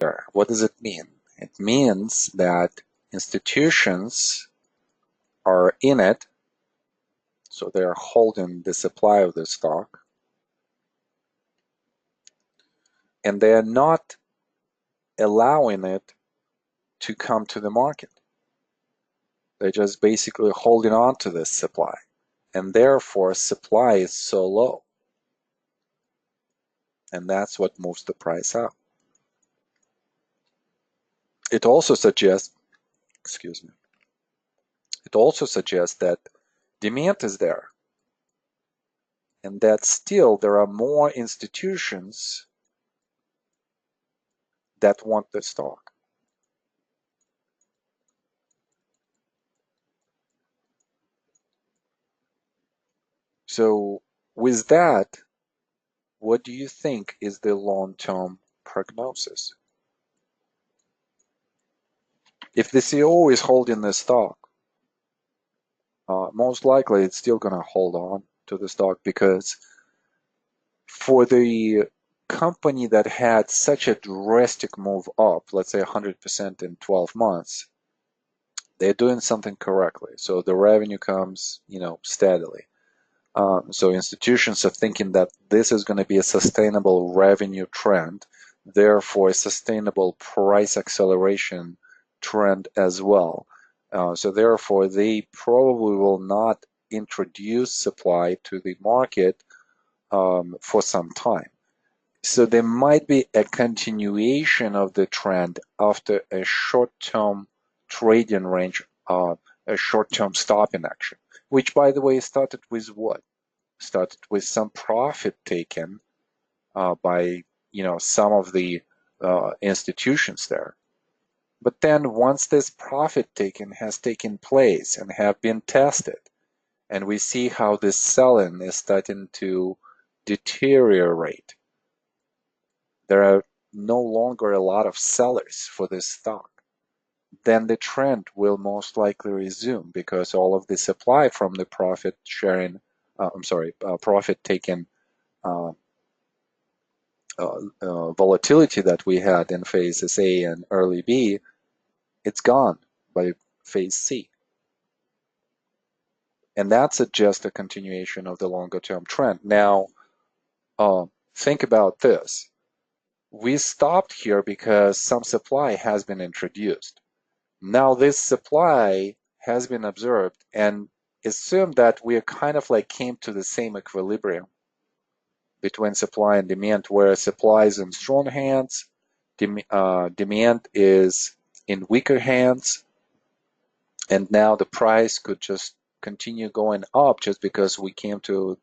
there. What does it mean? It means that institutions are in it, so they're holding the supply of the stock, and they're not allowing it to come to the market. They're just basically holding on to this supply, and therefore supply is so low, and that's what moves the price up. It also suggests, it also suggests that demand is there, and that still there are more institutions that want the stock. So with that, what do you think is the long-term prognosis? If the CEO is holding the stock, most likely it's still going to hold on to the stock, because for the company that had such a drastic move up, let's say 100% in 12 months, they're doing something correctly. So the revenue comes, steadily. So institutions are thinking that this is going to be a sustainable revenue trend, therefore a sustainable price acceleration trend as well. So therefore they probably will not introduce supply to the market for some time. So there might be a continuation of the trend after a short-term trading range, a short-term stopping action, which, by the way, started with what? Started with some profit taken by some of the institutions there. But then once this profit taking has taken place and have been tested, and we see how this selling is starting to deteriorate, there are no longer a lot of sellers for this stock, then the trend will most likely resume, because all of the supply from the profit sharing, profit taking volatility that we had in phases A and early B, it's gone by phase C. And that's just a continuation of the longer term trend. Now, think about this. We stopped here because some supply has been introduced. Now this supply has been observed, and assume that we kind of like came to the same equilibrium between supply and demand, where supply is in strong hands, demand is in weaker hands, and now the price could just continue going up just because we came to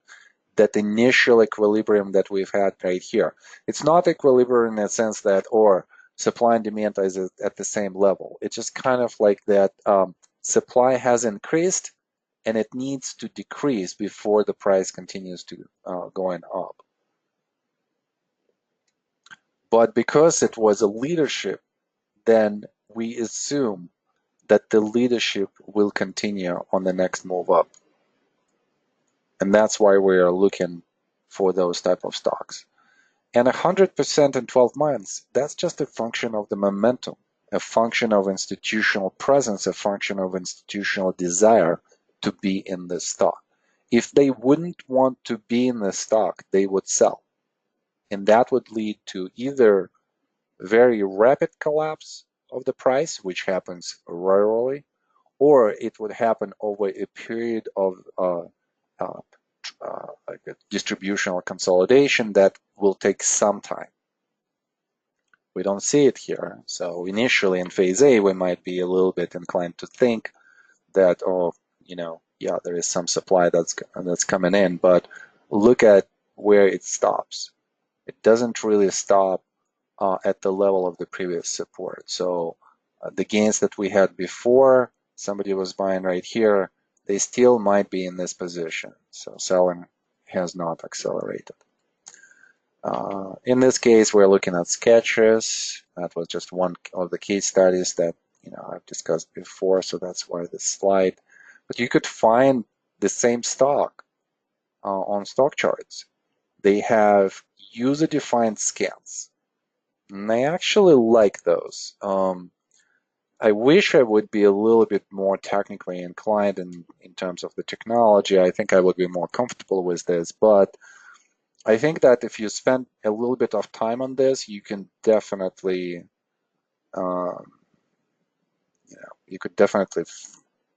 that initial equilibrium that we've had right here. It's not equilibrium in the sense that, or supply and demand is at the same level. It's just kind of like that supply has increased and it needs to decrease before the price continues to going up. But because it was a leadership, then we assume that the leadership will continue on the next move up. And that's why we are looking for those type of stocks. And 100% in 12 months, that's just a function of the momentum, a function of institutional presence, a function of institutional desire to be in the stock. If they wouldn't want to be in the stock, they would sell. And that would lead to either very rapid collapse of the price, which happens rarely, or it would happen over a period of like a distributional consolidation that will take some time. We don't see it here. So initially in phase A, we might be a little bit inclined to think that, yeah, there is some supply that's coming in, but look at where it stops. It doesn't really stop at the level of the previous support. So the gains that we had before, somebody was buying right here, they still might be in this position. So selling has not accelerated. In this case, we're looking at sketches. That was just one of the case studies that I've discussed before, so that's why this slide. But you could find the same stock on stock charts. They have user-defined scans. And I actually like those. I wish I would be a little bit more technically inclined in terms of the technology. I think I would be more comfortable with this, but I think that if you spend a little bit of time on this, you can definitely, um, you could definitely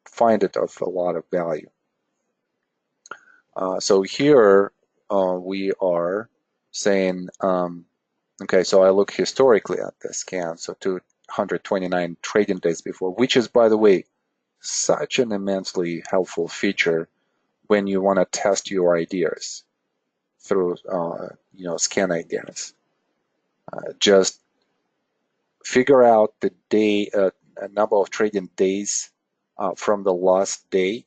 find it of a lot of value. So here we are saying, okay, so I look historically at the scan, so 229 trading days before, which is, by the way, such an immensely helpful feature when you want to test your ideas through, scan ideas. Just figure out the day, a number of trading days from the last day,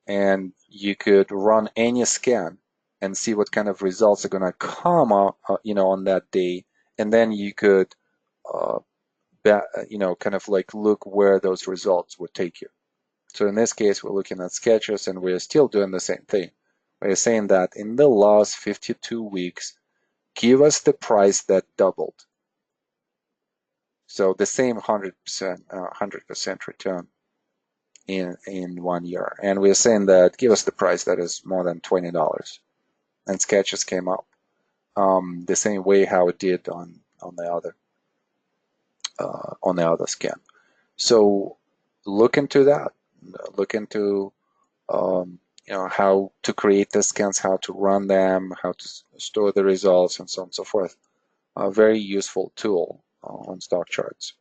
and you could run any scan and see what kind of results are going to come out, on that day, and then you could, uh, kind of like look where those results would take you. So in this case, we're looking at sketches, and we're still doing the same thing. We're saying that in the last 52 weeks, give us the price that doubled. So the same 100% return in 1 year. And we're saying that give us the price that is more than $20. And sketches came up the same way how it did on the other scan. So look into that. Look into how to create the scans, how to run them, how to store the results, and so on and so forth. A very useful tool on stock charts.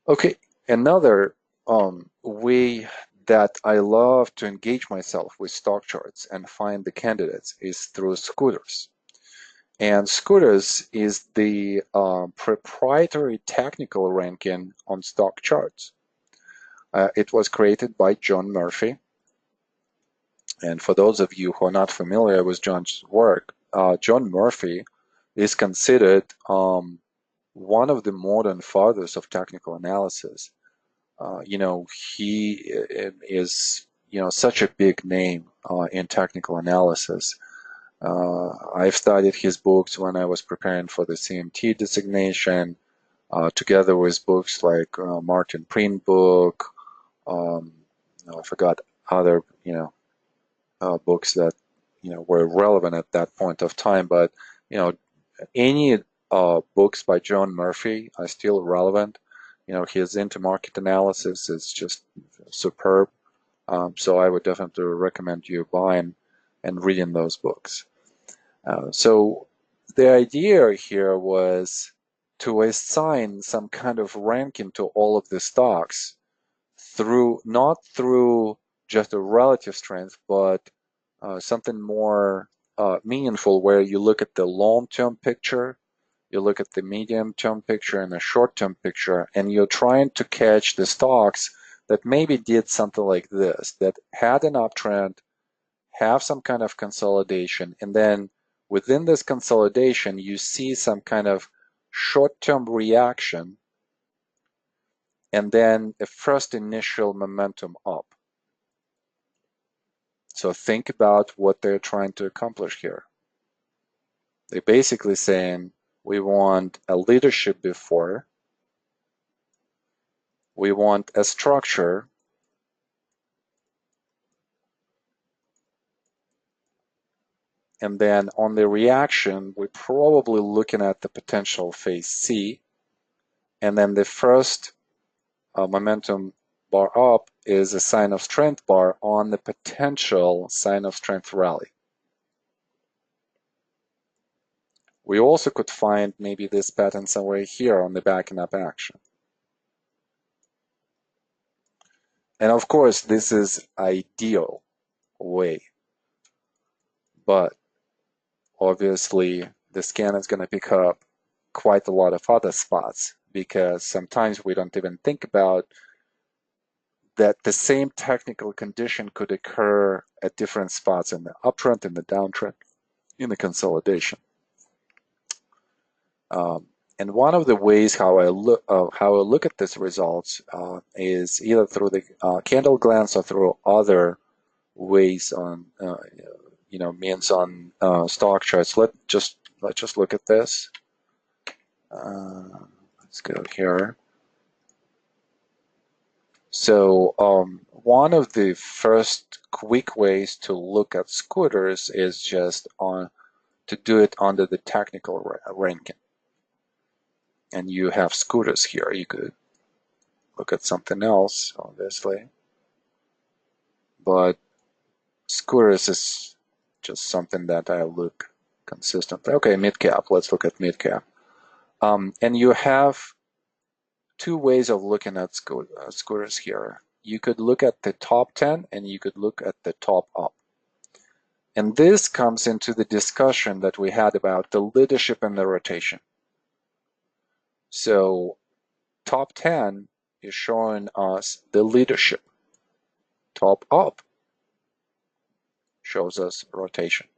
Okay, another way that I love to engage myself with stock charts and find the candidates is through Scooters. And Scooters is the proprietary technical ranking on stock charts. It was created by John Murphy. And for those of you who are not familiar with John's work, John Murphy is considered one of the modern fathers of technical analysis. He is, such a big name in technical analysis. I've studied his books when I was preparing for the CMT designation, together with books like Martin Preen book. I forgot other, books that, were relevant at that point of time. But, any books by John Murphy are still relevant. His into market analysis is just superb. So I would definitely recommend you buying and reading those books. So the idea here was to assign some kind of ranking to all of the stocks not through just a relative strength, but something more meaningful, where you look at the long-term picture, you look at the medium-term picture and the short-term picture, and you're trying to catch the stocks that maybe did something like this, that had an uptrend, have some kind of consolidation, and then within this consolidation, you see some kind of short-term reaction, and then a first initial momentum up. So think about what they're trying to accomplish here. They're basically saying, we want a leadership before, we want a structure, and then on the reaction, we're probably looking at the potential phase C, and then the first momentum bar up is a sign of strength bar on the potential sign of strength rally. We also could find maybe this pattern somewhere here on the backing up action. And of course, this is ideal way, but obviously the scan is going to pick up quite a lot of other spots, because sometimes we don't even think about that the same technical condition could occur at different spots in the uptrend, in the downtrend, in the consolidation. And one of the ways how I look at these results is either through the candle glance or through other ways on means on stock charts. let's just look at this. Let's go here. So one of the first quick ways to look at scooters is just to do it under the technical ranking. And you have scooters here. You could look at something else, obviously. But scooters is just something that I look consistently. Okay, mid-cap. Let's look at mid-cap. And you have two ways of looking at scooters here. You could look at the top 10 and you could look at the top up. And this comes into the discussion that we had about the leadership and the rotation. So top 10 is showing us the leadership. Top up shows us rotation.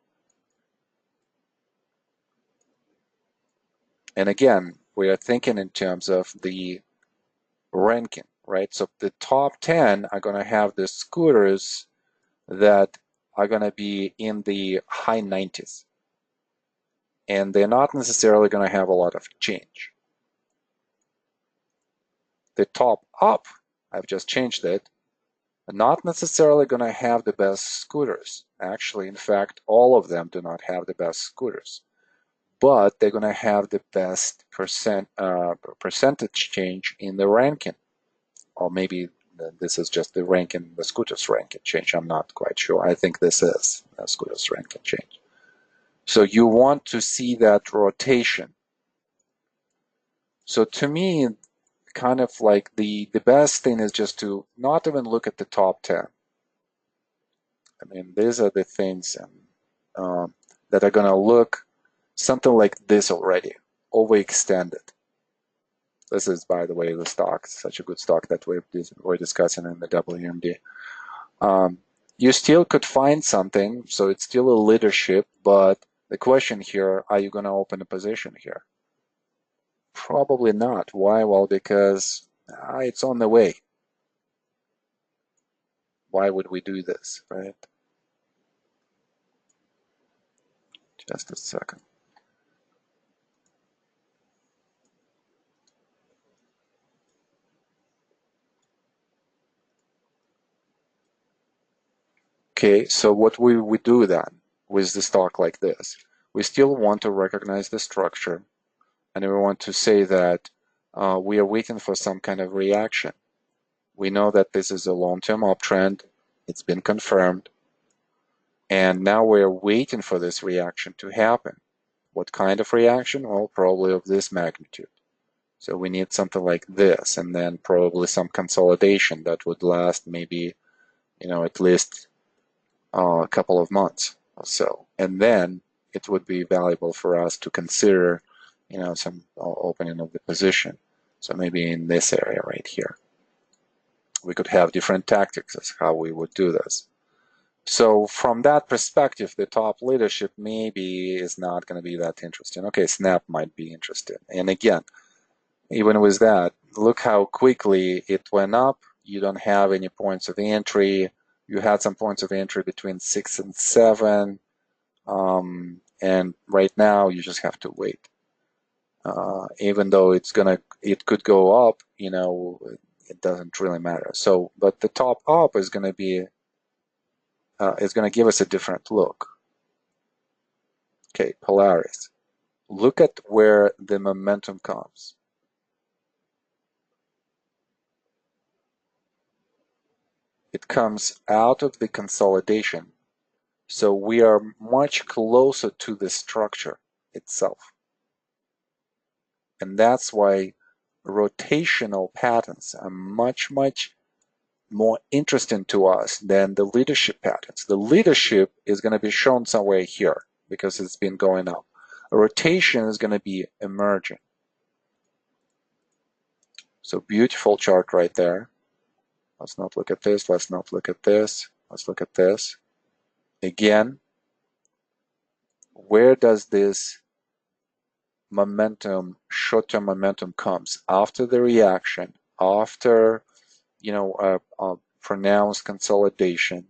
And again, we are thinking in terms of the ranking, right? So the top 10 are going to have the scooters that are going to be in the high 90s. And they're not necessarily going to have a lot of change. The top up, I've just changed it, not necessarily going to have the best scooters. Actually, in fact, all of them do not have the best scooters. But they're going to have the best percentage change in the ranking. Or maybe this is just the ranking, the scooters ranking change. I'm not quite sure. I think this is a scooters ranking change. So you want to see that rotation. So to me, kind of like the best thing is just to not even look at the top 10. I mean, these are the things that are going to look something like this already, overextended. This is, by the way, the stock, such a good stock that we're discussing in the WMD. You still could find something, so it's still a leadership, but the question here, are you going to open a position here? Probably not. Why? Well, because it's on the way. Why would we do this, right? Just a second. Okay, so what we do then with the stock like this, we still want to recognize the structure, and we want to say that we are waiting for some kind of reaction. We know that this is a long-term uptrend. It's been confirmed. And now we're waiting for this reaction to happen. What kind of reaction? Well, probably of this magnitude. So we need something like this, and then probably some consolidation that would last maybe, at least a couple of months or so. And then it would be valuable for us to consider, some opening of the position. So maybe in this area right here. We could have different tactics as how we would do this. So from that perspective, the top leadership maybe is not going to be that interesting. Okay, Snap might be interesting. And again, even with that, look how quickly it went up. You don't have any points of entry. You had some points of entry between 6 and 7. And right now, you just have to wait. Even though it could go up, it doesn't really matter. So, but the top up is going to be, is going to give us a different look. Okay, Polaris. Look at where the momentum comes. It comes out of the consolidation. So we are much closer to the structure itself. And that's why rotational patterns are much, much more interesting to us than the leadership patterns. The leadership is going to be shown somewhere here because it's been going up. A rotation is going to be emerging. So beautiful chart right there. Let's not look at this. Let's not look at this. Let's look at this. Again, where does this momentum, short-term momentum comes? After the reaction, after, a pronounced consolidation,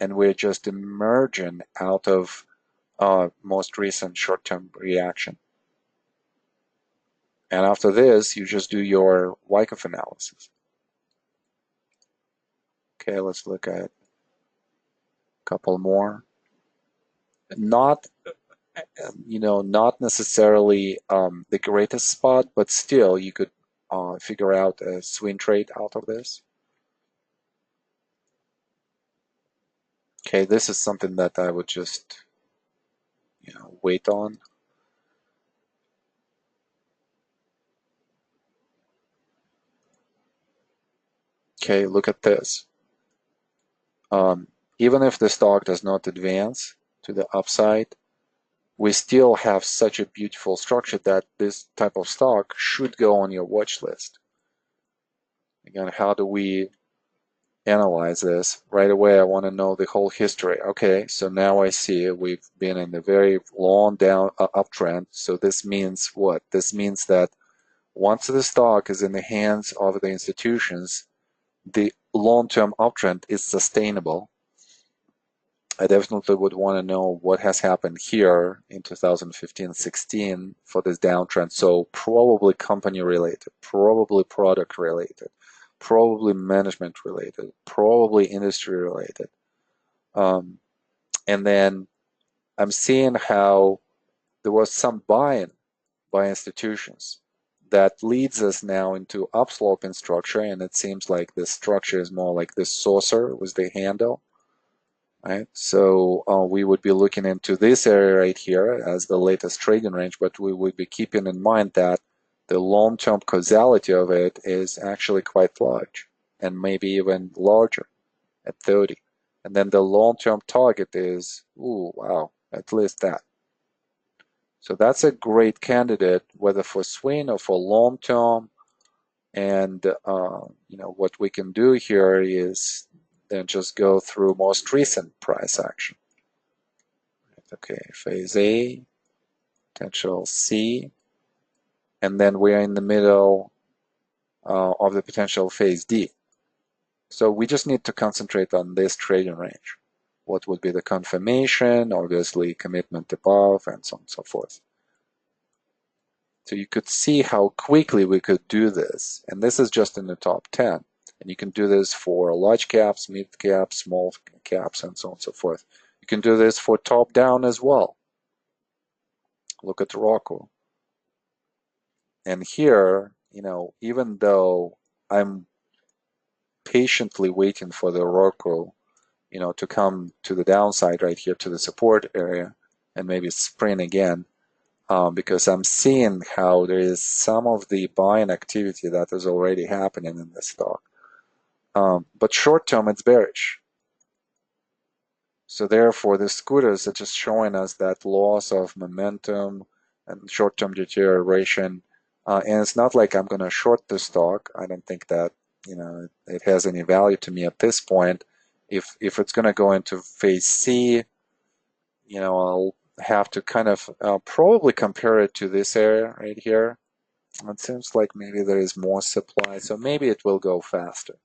and we're just emerging out of most recent short-term reaction. And after this, you just do your Wyckoff analysis. Okay, let's look at a couple more. Not, not necessarily the greatest spot, but still you could figure out a swing trade out of this. Okay, this is something that I would just, wait on. Okay, look at this. Even if the stock does not advance to the upside, we still have such a beautiful structure that this type of stock should go on your watch list. Again, how do we analyze this? Right away, I want to know the whole history. Okay, so now I see we've been in a very long uptrend. So this means what? This means that once the stock is in the hands of the institutions, the long-term uptrend is sustainable. I definitely would want to know what has happened here in 2015-16 for this downtrend. So probably company related, probably product related, probably management related, probably industry related. And then I'm seeing how there was some buy-in by institutions that leads us now into upsloping structure, and it seems like this structure is more like this saucer with the handle. Right, so we would be looking into this area right here as the latest trading range, but we would be keeping in mind that the long-term causality of it is actually quite large, and maybe even larger at 30. And then the long-term target is, ooh, wow, at least that. So that's a great candidate, whether for swing or for long-term. And what we can do here is then just go through most recent price action. Okay, phase A, potential C, and then we're in the middle of the potential phase D. So we just need to concentrate on this trading range. What would be the confirmation, obviously commitment above, and so on and so forth. So you could see how quickly we could do this. And this is just in the top 10. And you can do this for large caps, mid caps, small caps, and so on and so forth. You can do this for top down as well. Look at Rocco. And here, even though I'm patiently waiting for the Rocco, to come to the downside right here to the support area and maybe sprint again, because I'm seeing how there is some of the buying activity that is already happening in this stock. But short term, it's bearish. So therefore, the scooters are just showing us that loss of momentum and short-term deterioration. And it's not like I'm going to short the stock. I don't think that it has any value to me at this point. If it's going to go into phase C, I'll have to kind of probably compare it to this area right here. It seems like maybe there is more supply, so maybe it will go faster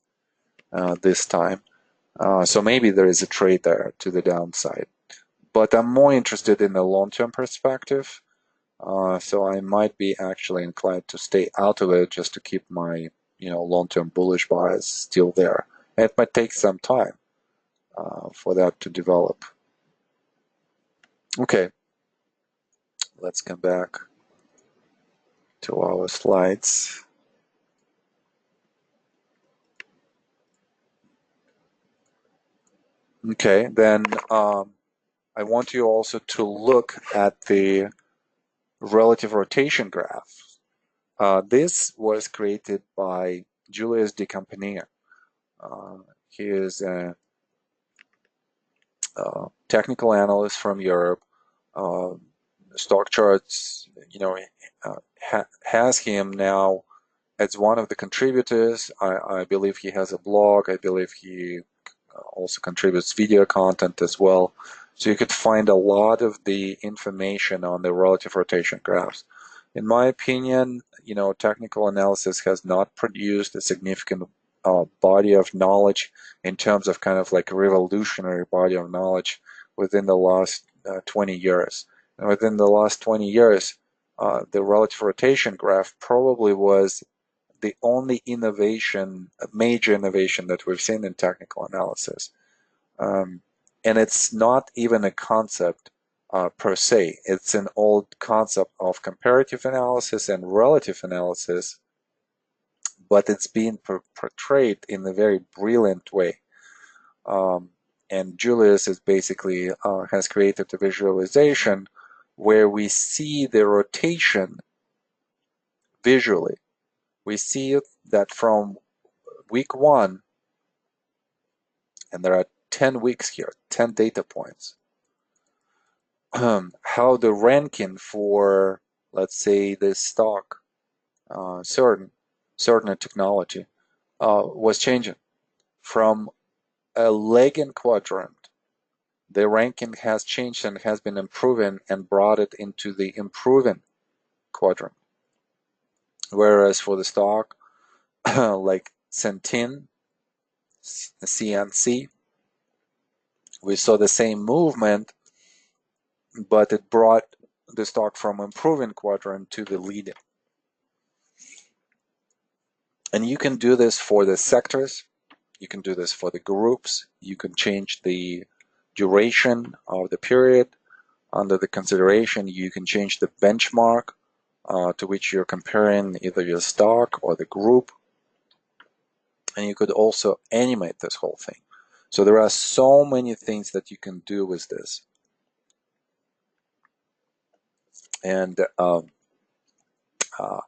this time. So maybe there is a trade there to the downside. But I'm more interested in the long-term perspective. So I might be actually inclined to stay out of it just to keep my long-term bullish bias still there. And it might take some time for that to develop. Okay, let's come back to our slides. Okay, then I want you also to look at the relative rotation graph. This was created by Julius de Campania. He is a technical analyst from Europe. Stock charts, has him now as one of the contributors. I believe he has a blog. I believe he also contributes video content as well. So you could find a lot of the information on the relative rotation graphs. In my opinion, technical analysis has not produced a significant body of knowledge in terms of kind of like a revolutionary body of knowledge within the last 20 years. And within the last 20 years, the relative rotation graph probably was the only innovation, major innovation that we've seen in technical analysis. And it's not even a concept per se. It's an old concept of comparative analysis and relative analysis, but it's being portrayed in a very brilliant way. And Julius is basically has created a visualization where we see the rotation visually. We see that from week 1, and there are 10 weeks here, 10 data points, how the ranking for, let's say, this stock, certain technology, was changing. From a lagging quadrant, the ranking has changed and has been improving and brought it into the improving quadrant. Whereas for the stock like Centene, CNC, we saw the same movement, but it brought the stock from improving quadrant to the leading. And you can do this for the sectors, you can do this for the groups, you can change the duration of the period under the consideration, you can change the benchmark to which you're comparing either your stock or the group, and you could also animate this whole thing. So there are so many things that you can do with this. And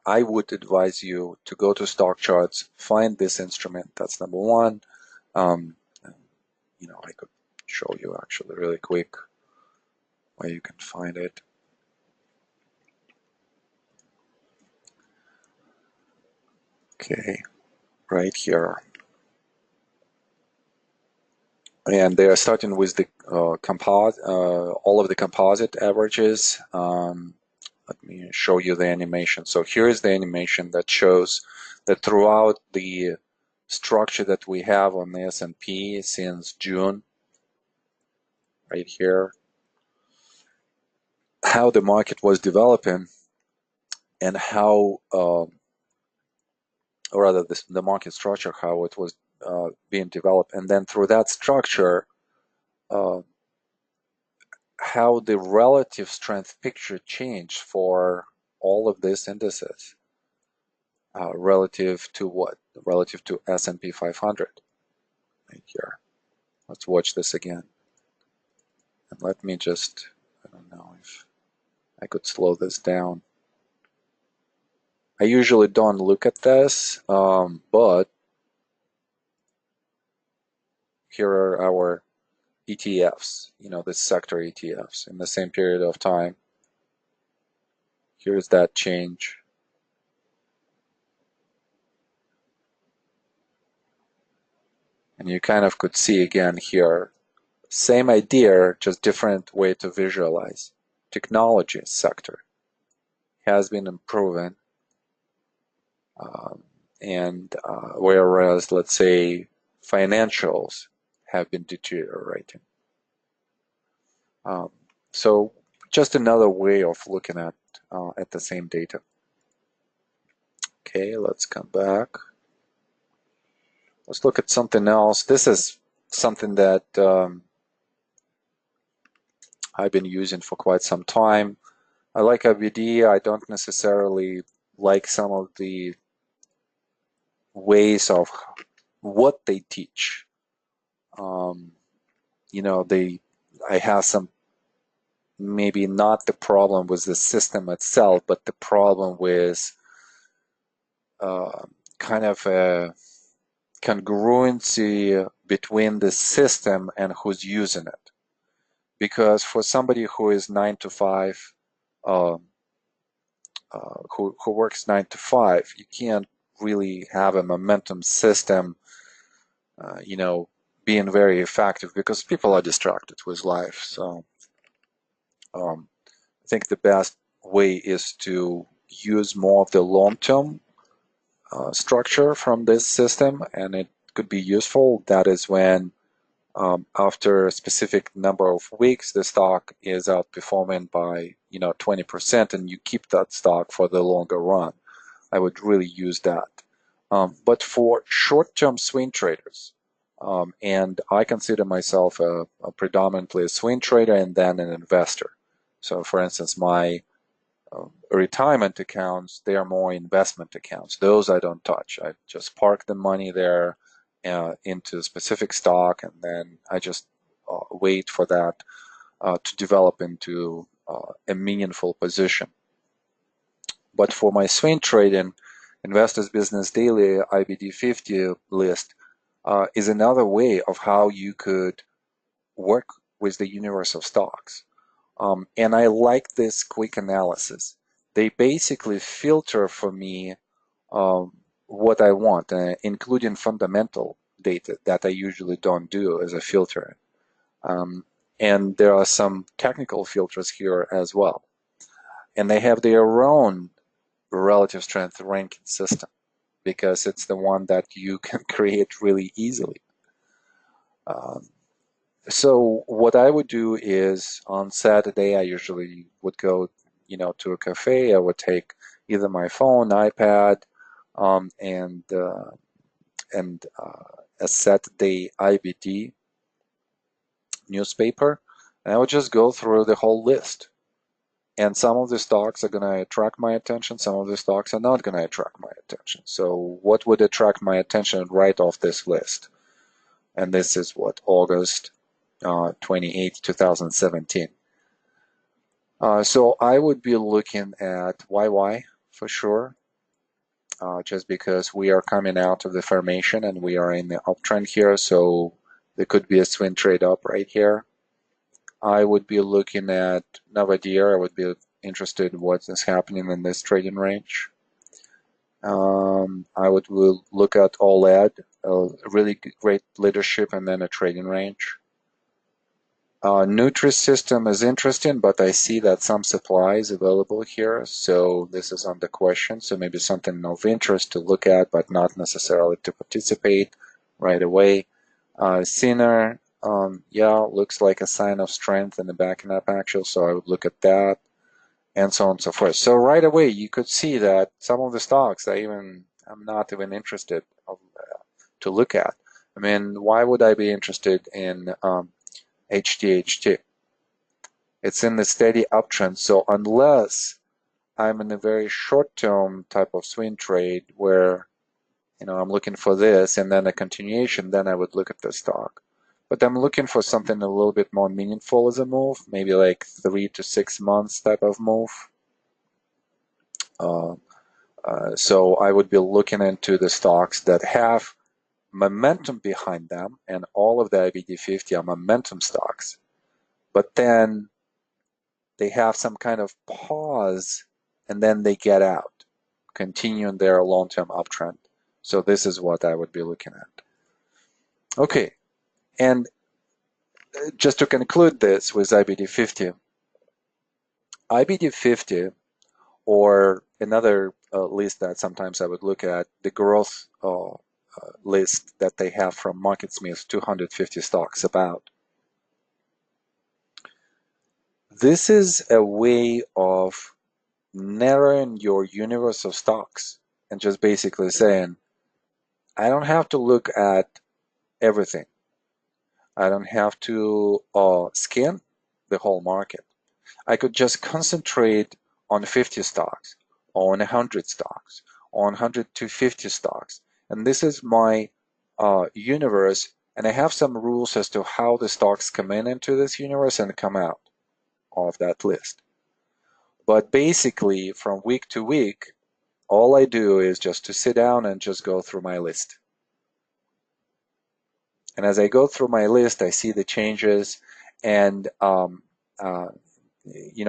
I would advise you to go to stock charts, find this instrument. That's number one. You know, I could show you actually really quick where you can find it. Okay, right here. And they are starting with the composite, all of the composite averages. Let me show you the animation. So here is the animation that shows that throughout the structure that we have on the S&P since June, right here, how the market was developing and how, or rather the market structure, how it was being developed. And then through that structure, how the relative strength picture changed for all of these indices. Relative to what? Relative to S&P 500 right here. Let's watch this again. And let me just, I don't know if I could slow this down. I usually don't look at this, but here are our ETFs, you know, the sector ETFs in the same period of time. Here's that change. And you kind of could see again here, same idea, just different way to visualize. Technology sector has been improving, whereas, let's say, financials have been deteriorating. So just another way of looking at the same data. Okay, let's come back. Let's look at something else. This is something that I've been using for quite some time. I like IBD. I don't necessarily like some of the ways of what they teach. You know, I have some, maybe not the problem with the system itself, but the problem with kind of a congruency between the system and who's using it. Because for somebody who is 9 to 5, who works 9 to 5, you can't really have a momentum system, you know, being very effective because people are distracted with life. So I think the best way is to use more of the long-term structure from this system, and it could be useful. That is when After a specific number of weeks, the stock is outperforming by 20%, and you keep that stock for the longer run. I would really use that. But for short-term swing traders, and I consider myself a predominantly a swing trader and then an investor. So, for instance, my retirement accounts, they are more investment accounts. Those I don't touch. I just park the money there into a specific stock, and then I just wait for that to develop into a meaningful position. But for my swing trading, Investors Business Daily IBD 50 list is another way of how you could work with the universe of stocks. And I like this quick analysis. They basically filter for me what I want, including fundamental data that I usually don't do as a filter. And there are some technical filters here as well. And they have their own relative strength ranking system because it's the one that you can create really easily. So what I would do is on Saturday, I usually would go, to a cafe. I would take either my phone, iPad, and a Saturday IBD newspaper, and I would just go through the whole list. And some of the stocks are going to attract my attention. Some of the stocks are not going to attract my attention. So what would attract my attention right off this list? And this is what, August 28, 2017. So I would be looking at YY for sure, just because we are coming out of the formation and we are in the uptrend here. So there could be a swing trade up right here. I would be looking at Navadir. I would be interested in what is happening in this trading range. I would look at OLED, really great leadership, and then a trading range. Nutrisystem is interesting, but I see that some supply is available here, so this is under question. So maybe something of interest to look at, but not necessarily to participate right away. Sinner, yeah, looks like a sign of strength in the backing up actual, so I would look at that, and so on and so forth. So right away, you could see that some of the stocks I'm not even interested to look at. I mean, why would I be interested in HTHT? It's in the steady uptrend, so unless I'm in a very short-term type of swing trade where I'm looking for this and then a continuation, then I would look at the stock. But I'm looking for something a little bit more meaningful as a move, maybe like 3 to 6 months type of move. So I would be looking into the stocks that have momentum behind them, and all of the IBD 50 are momentum stocks. But then they have some kind of pause, and then they get out, continuing their long-term uptrend. So this is what I would be looking at. Okay, and just to conclude this with IBD 50, IBD 50, or another list that sometimes I would look at, the growth list that they have from MarketSmith, 250 stocks about. This is a way of narrowing your universe of stocks and just basically saying, I don't have to look at everything. I don't have to scan the whole market. I could just concentrate on 50 stocks, on 100 stocks, on 100 to 50 stocks. And this is my universe, and I have some rules as to how the stocks come into this universe and come out of that list. But basically, from week to week, all I do is just to sit down and just go through my list. And as I go through my list, I see the changes, and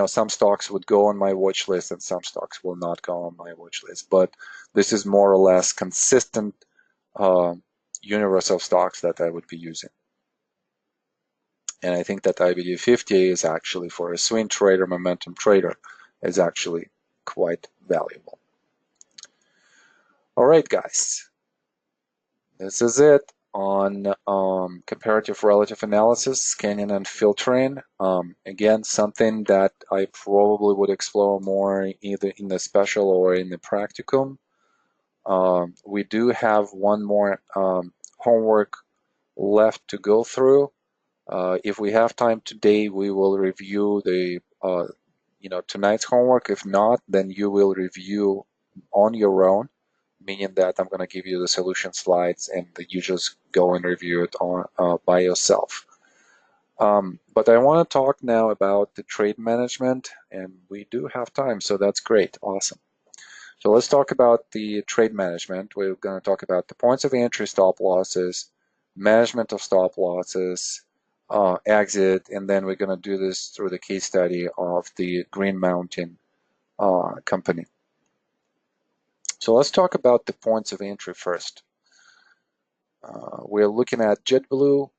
some stocks would go on my watch list and some stocks will not go on my watch list. But this is more or less consistent universe of stocks that I would be using. And I think that IBD 50 is actually, for a swing trader, momentum trader, is actually quite valuable. All right, guys. This is it. on comparative relative analysis, scanning and filtering. Again, something that I probably would explore more either in the special or in the practicum. We do have one more homework left to go through. If we have time today, we will review the tonight's homework. If not, then you will review on your own, meaning that I'm going to give you the solution slides and you just go and review it on by yourself. But I want to talk now about the trade management, and we do have time, so that's great, awesome. So let's talk about the trade management. We're going to talk about the points of entry, stop losses, management of stop losses, exit, and then we're going to do this through the case study of the Green Mountain company. So let's talk about the points of entry first. We're looking at JetBlue,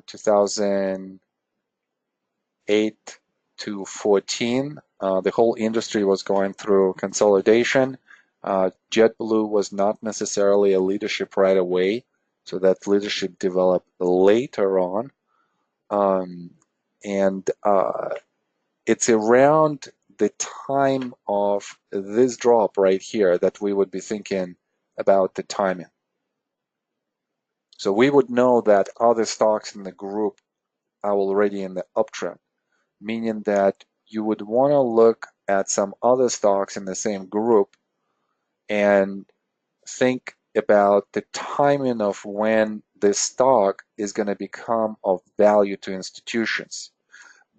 2008 to 14. The whole industry was going through consolidation. JetBlue was not necessarily a leadership right away, so that leadership developed later on. It's around the time of this drop right here that we would be thinking about the timing. So we would know that other stocks in the group are already in the uptrend, meaning that you would want to look at some other stocks in the same group and think about the timing of when this stock is going to become of value to institutions.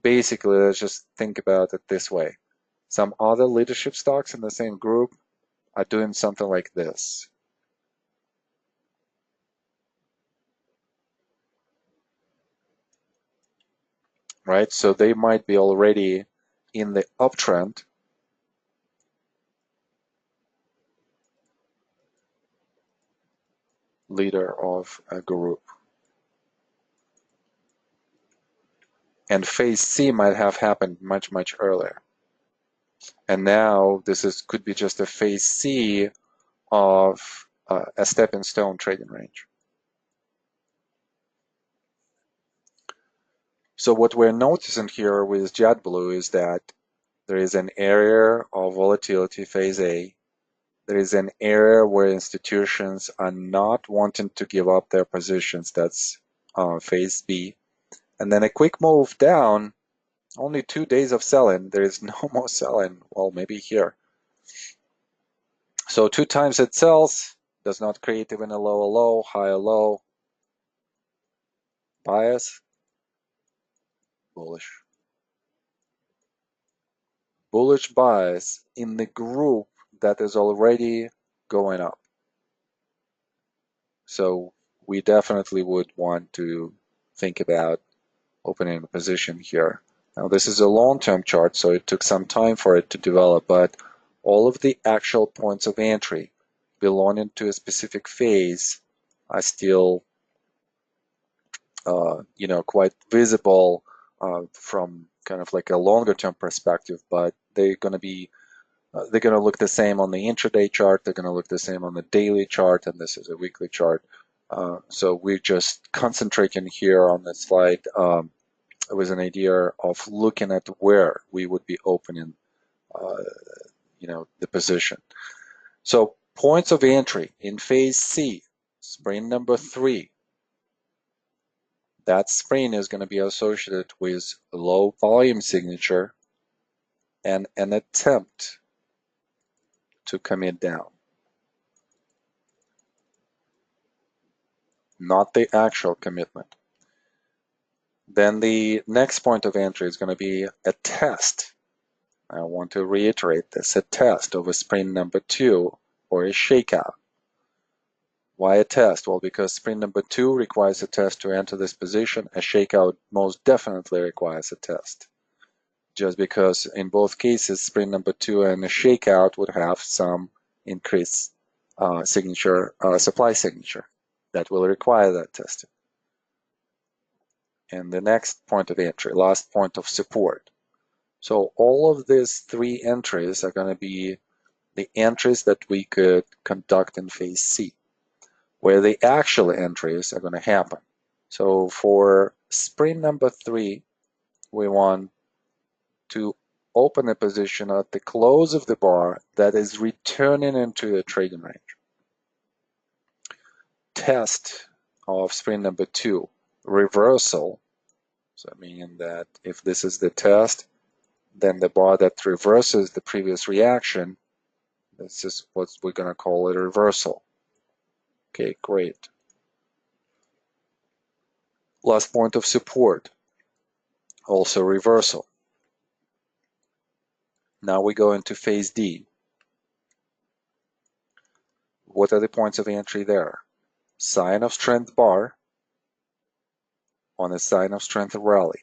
Basically, let's just think about it this way. Some other leadership stocks in the same group are doing something like this. Right? So they might be already in the uptrend. Leader of a group. And phase C might have happened much, much earlier. And now this could be just a phase C of a stepping stone trading range. So what we're noticing here with JetBlue is that there is an area of volatility, phase A. There is an area where institutions are not wanting to give up their positions, that's phase B. And then a quick move down, only 2 days of selling. There is no more selling, well, maybe here. So 2 times it sells, does not create even a lower low, higher low, bias, bullish. Bullish bias in the group that is already going up. So we definitely would want to think about opening a position here. Now this is a long-term chart, so it took some time for it to develop, but all of the actual points of entry belonging to a specific phase are still quite visible from kind of like a longer term perspective, but they're going to look the same on the intraday chart, they're going to look the same on the daily chart, and this is a weekly chart. So we're just concentrating here on this slide with an idea of looking at where we would be opening the position. So points of entry in phase C, sprint number 3. That sprint is going to be associated with a low volume signature and an attempt to commit down. Not the actual commitment. Then the next point of entry is going to be a test. I want to reiterate this, a test of a sprint number 2 or a shakeout. Why a test? Well, because sprint number 2 requires a test to enter this position. A shakeout most definitely requires a test. Just because in both cases, sprint number 2 and a shakeout would have some increased supply signature that will require that testing. And the next point of entry, last point of support. So all of these 3 entries are going to be the entries that we could conduct in phase C. where the actual entries are going to happen. So for sprint number 3, we want to open a position at the close of the bar that is returning into the trading range. Test of sprint number 2, reversal. So meaning that if this is the test, then the bar that reverses the previous reaction, this is what we're going to call it a reversal. Okay, great. Last point of support, also reversal. Now we go into phase D. What are the points of entry there? Sign of strength bar on a sign of strength rally.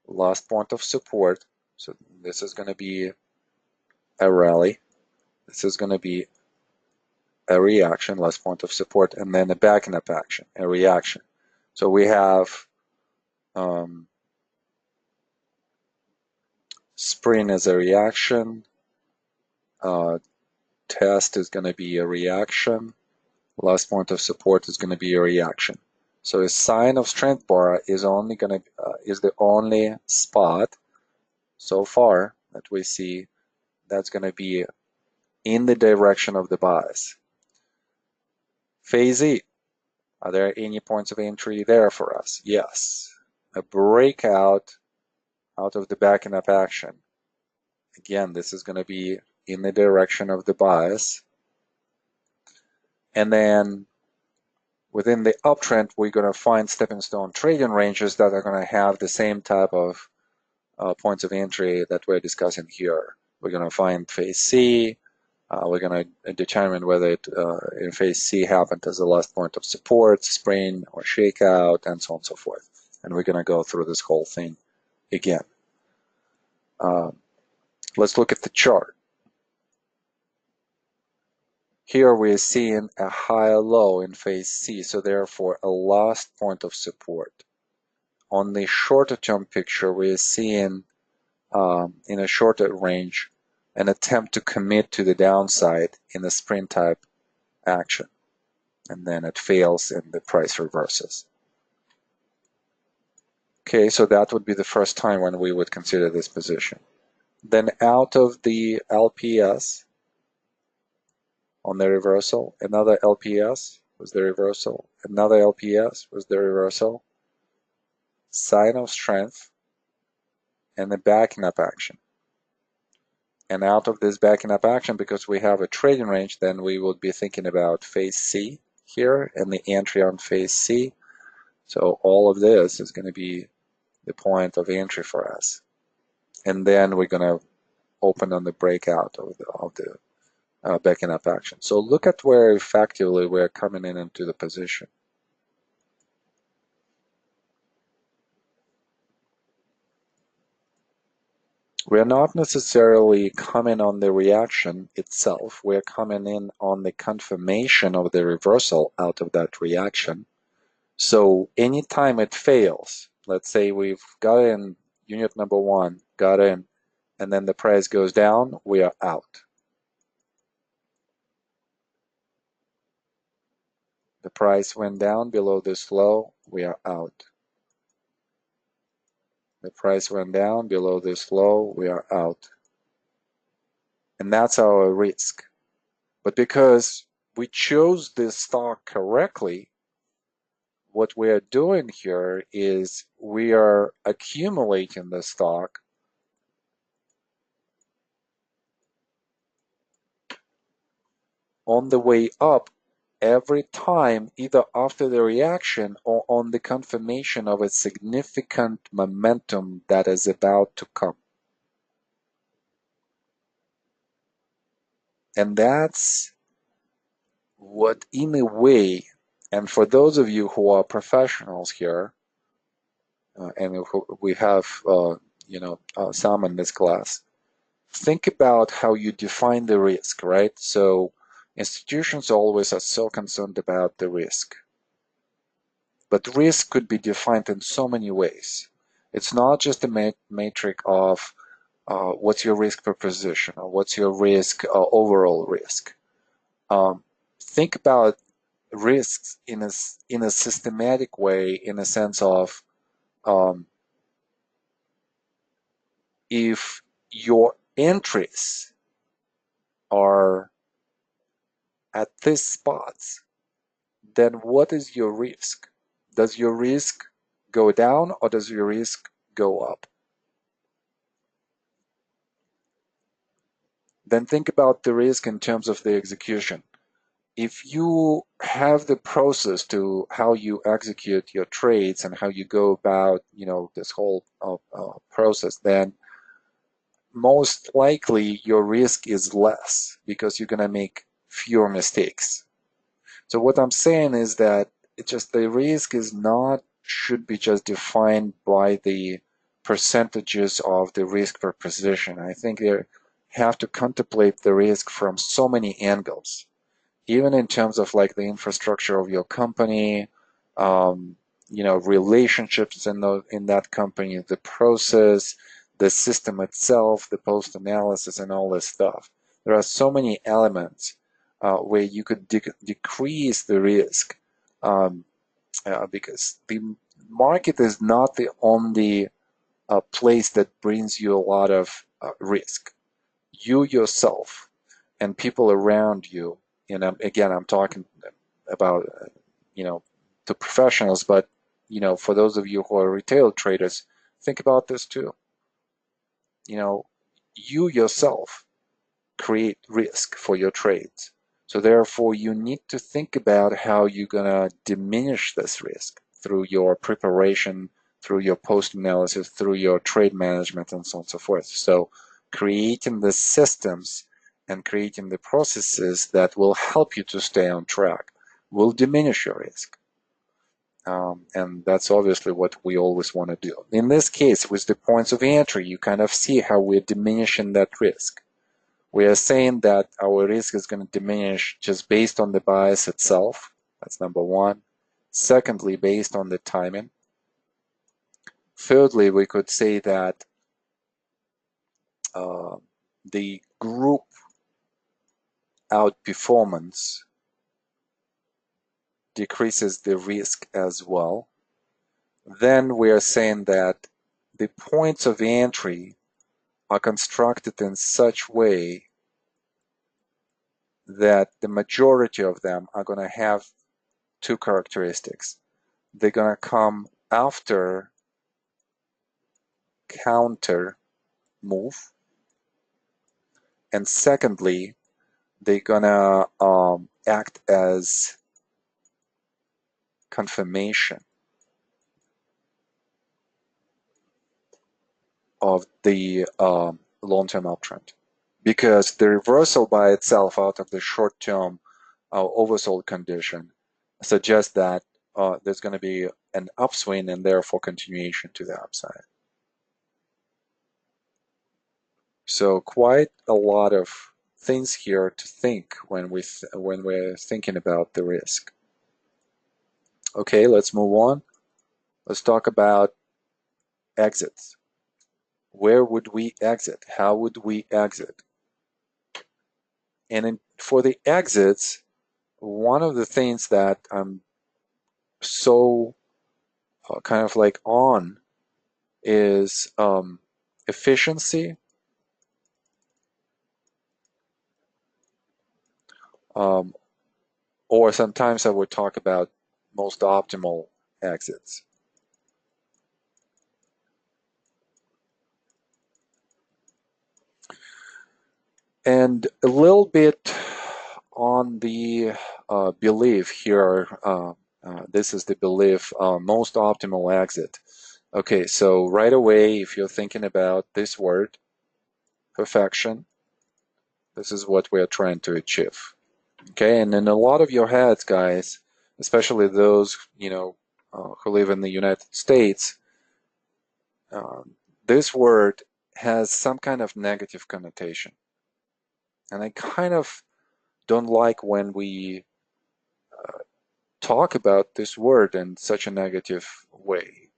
Last point of support, so this is going to be a rally. This is going to be a reaction, last point of support, and then a backing up action, a reaction. So we have sprint as a reaction, test is going to be a reaction, last point of support is going to be a reaction. So a sign of strength bar is only going to is the only spot so far that we see that's going to be in the direction of the bias. Phase E, are there any points of entry there for us? Yes. A breakout out of the backing up action. Again, this is going to be in the direction of the bias. And then within the uptrend, we're going to find stepping stone trading ranges that are going to have the same type of points of entry that we're discussing here. We're going to find phase C. We're going to determine whether it in phase C happened as the last point of support, spring, or shakeout, and so on and so forth. And we're going to go through this whole thing again. Let's look at the chart. Here we're seeing a higher low in phase C, so therefore a last point of support. On the shorter term picture, we're seeing in a shorter range an attempt to commit to the downside in a sprint type action, and then it fails and the price reverses. Okay, so that would be the first time when we would consider this position. Then out of the LPS on the reversal, another LPS was the reversal, another LPS was the reversal, sign of strength, and the backing up action. And out of this backing up action, because we have a trading range, then we would be thinking about phase C here and the entry on phase C. So all of this is going to be the point of entry for us. And then we're going to open on the breakout of the backing up action. So look at where effectively we're coming in into the position. We're not necessarily coming on the reaction itself. We're coming in on the confirmation of the reversal out of that reaction. So anytime it fails, let's say we've got in unit number 1, got in, and then the price goes down, we are out. The price went down below this low, we are out. The price went down below this low, we are out. And that's our risk. But because we chose this stock correctly, what we are doing here is we are accumulating the stock on the way up every time, either after the reaction or on the confirmation of a significant momentum that is about to come. And that's what, in a way, and for those of you who are professionals here, and we have some in this class, think about how you define the risk, right? So institutions always are so concerned about the risk. But risk could be defined in so many ways. It's not just a metric of what's your risk per position or what's your risk overall risk. Think about risks in a systematic way, in a sense of if your entries are at these spots, then what is your risk? Does your risk go down or does your risk go up? Then think about the risk in terms of the execution. If you have the process to how you execute your trades and how you go about, this whole process, then most likely your risk is less because you're going to make fewer mistakes. So what I'm saying is that it's just the risk is not should be just defined by the percentages of the risk per position. I think they have to contemplate the risk from so many angles, even in terms of like the infrastructure of your company, relationships in that company, the process, the system itself, the post analysis, and all this stuff. There are so many elements where you could decrease the risk because the market is not the only place that brings you a lot of risk. You yourself and people around you, and again, I'm talking about, the professionals, but, for those of you who are retail traders, think about this too. You yourself create risk for your trades. So therefore, you need to think about how you're gonna diminish this risk through your preparation, through your post-analysis, through your trade management, and so on and so forth. So creating the systems and creating the processes that will help you to stay on track will diminish your risk. And that's obviously what we always want to do. In this case, with the points of entry, you kind of see how we're diminishing that risk. We are saying that our risk is going to diminish just based on the bias itself. That's number one. Secondly, based on the timing. Thirdly, we could say that the group outperformance decreases the risk as well. Then we are saying that the points of entry are constructed in such way that the majority of them are going to have two characteristics. They're going to come after counter move, and secondly, they're going to act as confirmation of the long-term uptrend, because the reversal by itself out of the short-term oversold condition suggests that there's going to be an upswing and therefore continuation to the upside. So quite a lot of things here to think when we're thinking about the risk. Okay, let's move on. Let's talk about exits. Where would we exit? How would we exit? And for the exits, one of the things that I'm so kind of like on is efficiency, or sometimes I would talk about most optimal exits. And a little bit on the belief here, this is the belief, most optimal exit. Okay, so right away, if you're thinking about this word, perfection, this is what we're trying to achieve. Okay, and in a lot of your heads, guys, especially those, who live in the United States, this word has some kind of negative connotation. And I kind of don't like when we talk about this word in such a negative way.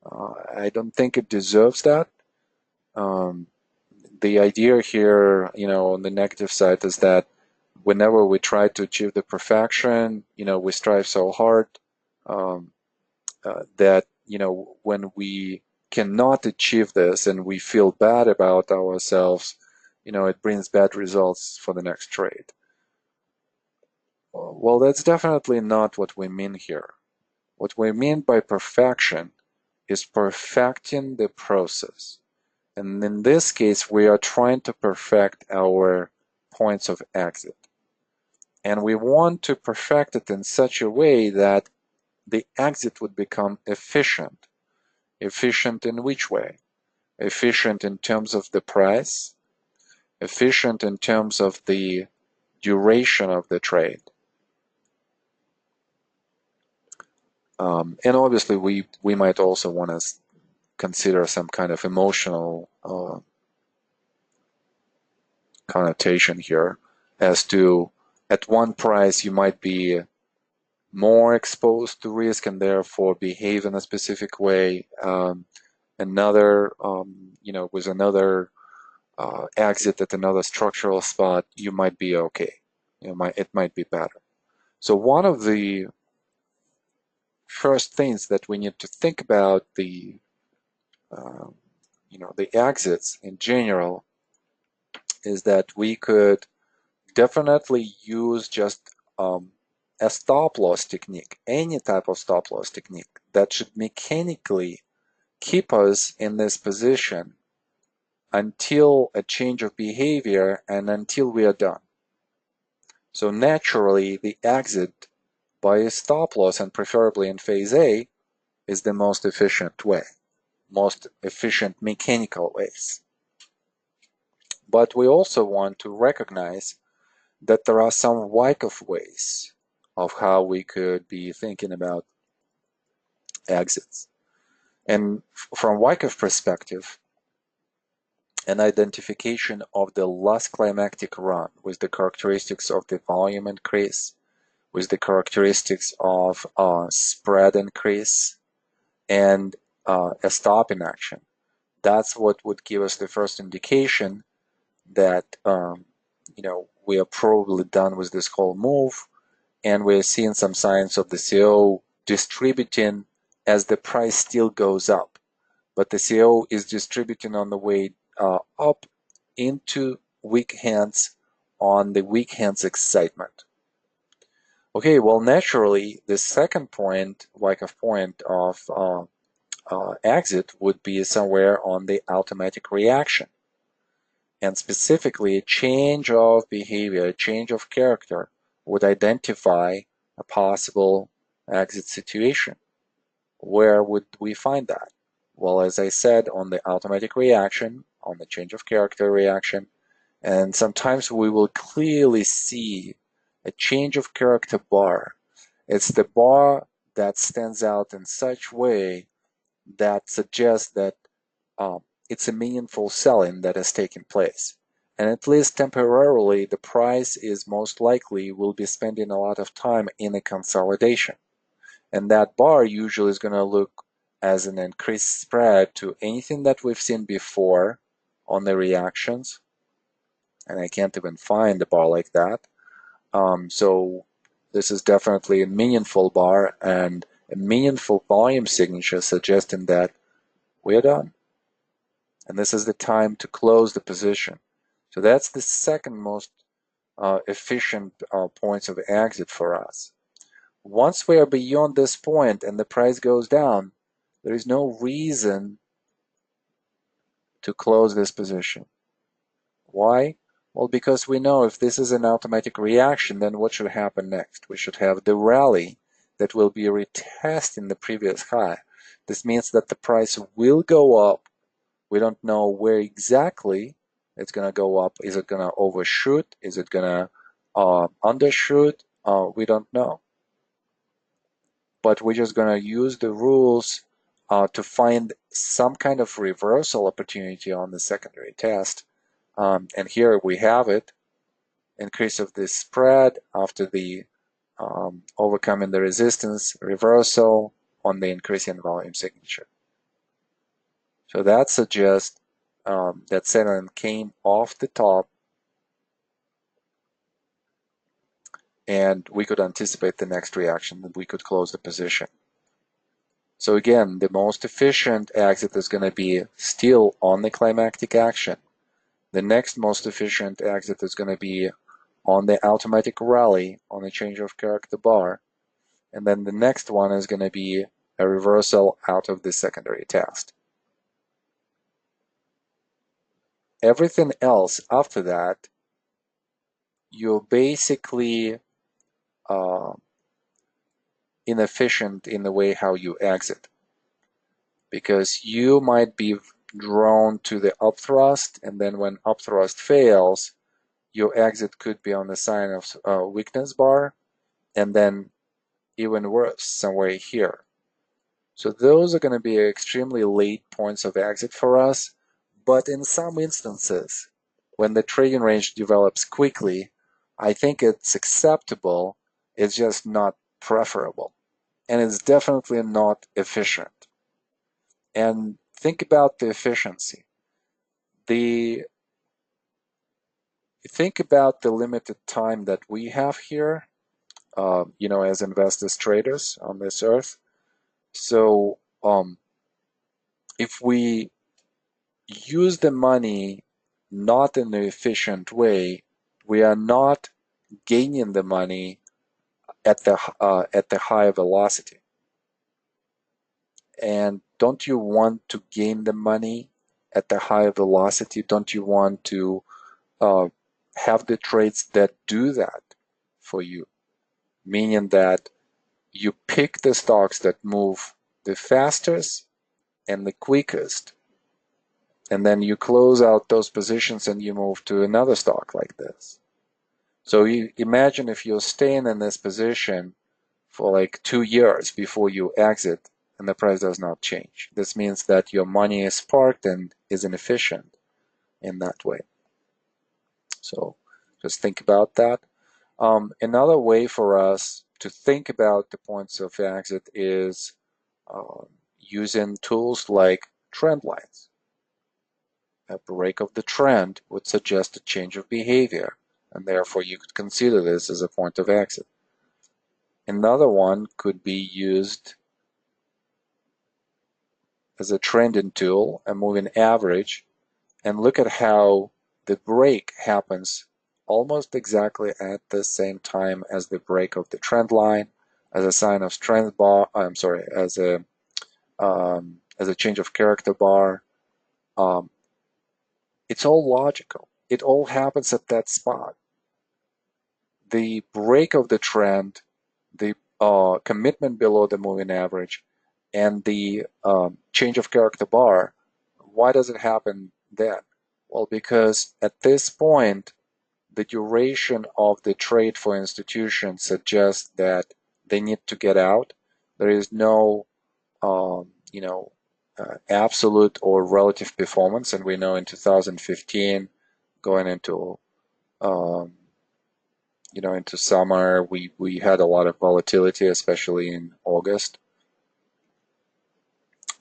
I don't think it deserves that. The idea here, on the negative side is that whenever we try to achieve the perfection, we strive so hard that, when we cannot achieve this and we feel bad about ourselves, it brings bad results for the next trade. Well, that's definitely not what we mean here. What we mean by perfection is perfecting the process. And in this case, we are trying to perfect our points of exit. And we want to perfect it in such a way that the exit would become efficient. Efficient in which way? Efficient in terms of the price, efficient in terms of the duration of the trade. And obviously, we might also want to consider some kind of emotional connotation here as to at one price you might be more exposed to risk and therefore behave in a specific way. Another, with another exit at another structural spot, you might be okay. It might be better. So one of the first things that we need to think about the exits in general is that we could definitely use just a stop loss technique, any type of stop loss technique that should mechanically keep us in this position until a change of behavior and until we are done. So naturally, the exit by a stop loss, and preferably in phase A, is the most efficient way, most efficient mechanical ways. But we also want to recognize that there are some Wyckoff ways of how we could be thinking about exits. And from Wyckoff perspective, an identification of the last climactic run with the characteristics of the volume increase, with the characteristics of spread increase, and a stop in action. That's what would give us the first indication that we are probably done with this whole move, and we're seeing some signs of the CO distributing as the price still goes up, but the CO is distributing on the way up into weak hands on the weak hands excitement. Okay, well, naturally, the second point, Wyckoff point of exit would be somewhere on the automatic reaction. And specifically, a change of behavior, a change of character would identify a possible exit situation. Where would we find that? Well, as I said, on the automatic reaction, on the change of character reaction, and sometimes we will clearly see a change of character bar. It's the bar that stands out in such way that suggests that it's a meaningful selling that has taken place. And at least temporarily, the price is most likely will be spending a lot of time in a consolidation. And that bar usually is going to look as an increased spread to anything that we've seen before on the reactions. And I can't even find a bar like that. So this is definitely a meaningful bar and a meaningful volume signature suggesting that we're done. And this is the time to close the position. So that's the second most efficient points of exit for us. Once we are beyond this point and the price goes down, there is no reason to close this position. Why? Well, because we know if this is an automatic reaction, then what should happen next? We should have the rally that will be retesting the previous high. This means that the price will go up. We don't know where exactly it's going to go up. Is it going to overshoot? Is it going to undershoot? We don't know. But we're just going to use the rules to find some kind of reversal opportunity on the secondary test. And here we have it, increase of the spread after the overcoming the resistance, reversal on the increasing volume signature. So that suggests that selling came off the top and we could anticipate the next reaction, that we could close the position. So again, the most efficient exit is going to be still on the climactic action. The next most efficient exit is going to be on the automatic rally on the change of character bar. And then the next one is going to be a reversal out of the secondary test. Everything else after that, you're basically inefficient in the way how you exit, because you might be drawn to the upthrust, and then when upthrust fails, your exit could be on the sign of weakness bar, and then even worse, somewhere here. So those are going to be extremely late points of exit for us, but in some instances, when the trading range develops quickly, I think it's acceptable. It's just not preferable, and it's definitely not efficient. And think about the efficiency. Think about the limited time that we have here, as investors, traders on this earth. So if we use the money not in an efficient way, we are not gaining the money at the high velocity. And don't you want to gain the money at the high velocity? Don't you want to have the trades that do that for you? Meaning that you pick the stocks that move the fastest and the quickest, and then you close out those positions and you move to another stock like this. So you imagine if you're staying in this position for like 2 years before you exit and the price does not change. This means that your money is parked and is inefficient in that way. So just think about that. Another way for us to think about the points of exit is using tools like trend lines. A break of the trend would suggest a change of behavior, and therefore you could consider this as a point of exit. Another one could be used as a trending tool, a moving average, and look at how the break happens almost exactly at the same time as the break of the trend line, as a sign of strength bar. As a change of character bar. It's all logical. It all happens at that spot. The break of the trend, the commitment below the moving average, and the change of character bar. Why does it happen then? Well, because at this point, the duration of the trade for institutions suggests that they need to get out. There is no, absolute or relative performance, and we know in 2015, going into, into summer, we had a lot of volatility, especially in August,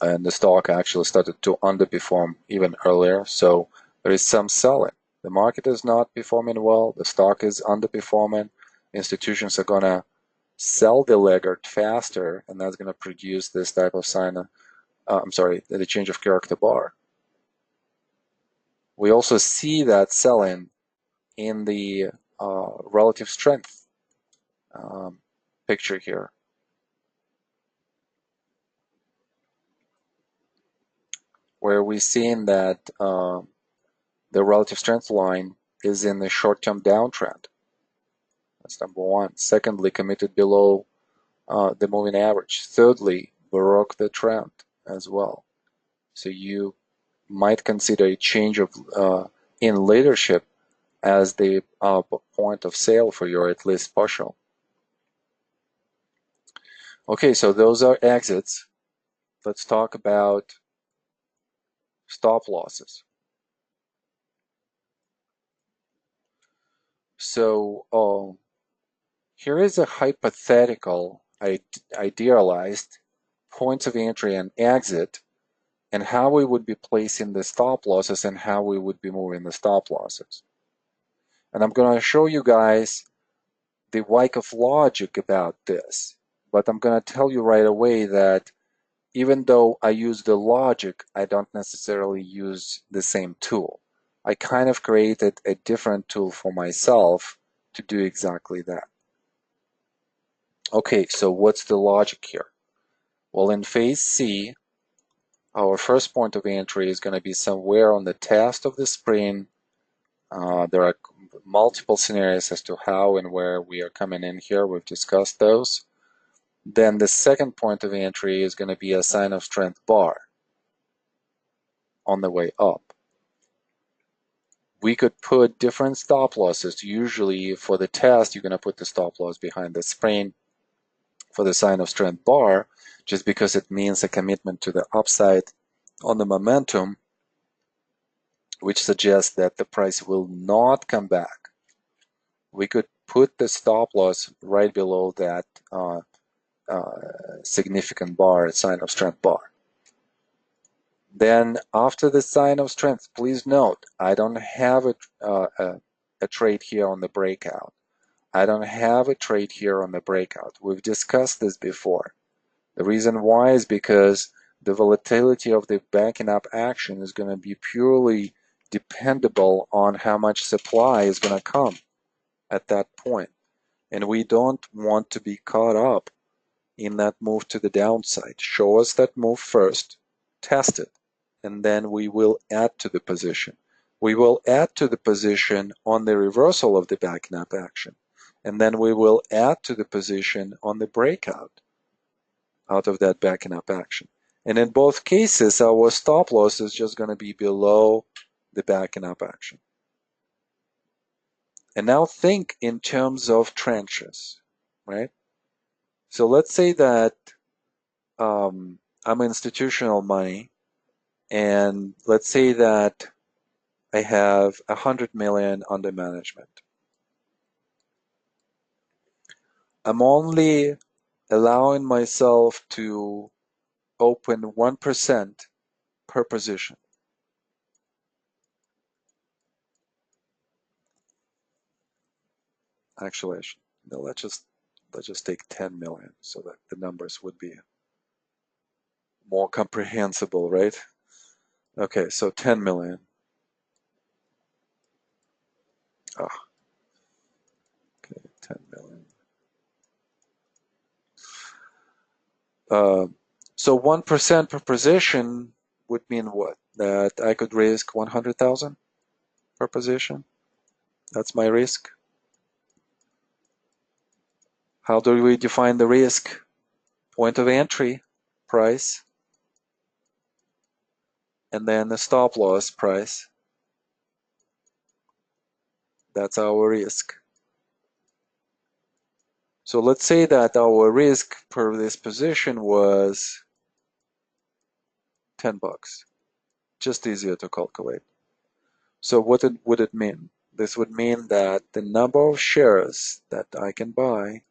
and the stock actually started to underperform even earlier. So there is some selling. The market is not performing well. The stock is underperforming. Institutions are going to sell the laggard faster, and that's going to produce this type of sign. The change of character bar. We also see that selling in the relative strength picture here. Where we're seeing that the relative strength line is in the short-term downtrend. That's number one. Secondly, committed below the moving average. Thirdly, broke the trend as well. So you might consider a change of in leadership as the point of sale for your at least partial. Okay, so those are exits. Let's talk about stop losses. So here is a hypothetical, idealized points of entry and exit, and how we would be placing the stop losses and how we would be moving the stop losses. And I'm going to show you guys the Wyckoff logic about this, but I'm going to tell you right away that even though I use the logic, I don't necessarily use the same tool. I kind of created a different tool for myself to do exactly that. Okay, so what's the logic here? Well, in phase C, our first point of entry is going to be somewhere on the test of the spring. There are multiple scenarios as to how and where we are coming in here. We've discussed those. Then the second point of entry is going to be a sign of strength bar on the way up. We could put different stop losses. Usually for the test, you're going to put the stop loss behind the spring for the sign of strength bar, just because it means a commitment to the upside on the momentum, which suggests that the price will not come back. We could put the stop loss right below that significant bar, sign of strength bar. Then after the sign of strength, please note, I don't have a trade here on the breakout. I don't have a trade here on the breakout. We've discussed this before. The reason why is because the volatility of the backing up action is going to be purely dependable on how much supply is going to come at that point. And we don't want to be caught up in that move to the downside. Show us that move first, test it, and then we will add to the position. We will add to the position on the reversal of the backing up action, and then we will add to the position on the breakout out of that backing up action. And in both cases, our stop loss is just going to be below the backing up action. And now think in terms of tranches, right? So let's say that I'm institutional money, and let's say that I have 100 million under management. I'm only allowing myself to open 1% per position. Actually, no, let's just take 10 million so that the numbers would be more comprehensible, right? Okay, so 10 million. Ah, okay, 10 million. So 1% per position would mean what? That I could risk 100,000 per position. That's my risk. How do we define the risk? Point of entry, price, and then the stop loss price. That's our risk. So let's say that our risk per this position was 10 bucks. Just easier to calculate. So what would it mean? This would mean that the number of shares that I can buy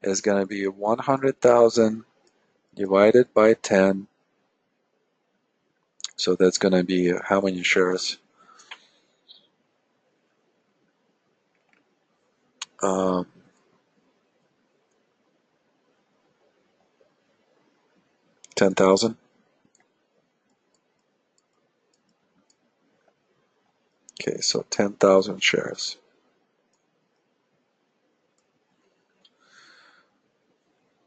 is going to be 100,000 divided by 10. So that's going to be how many shares? 10,000. Okay, so 10,000 shares.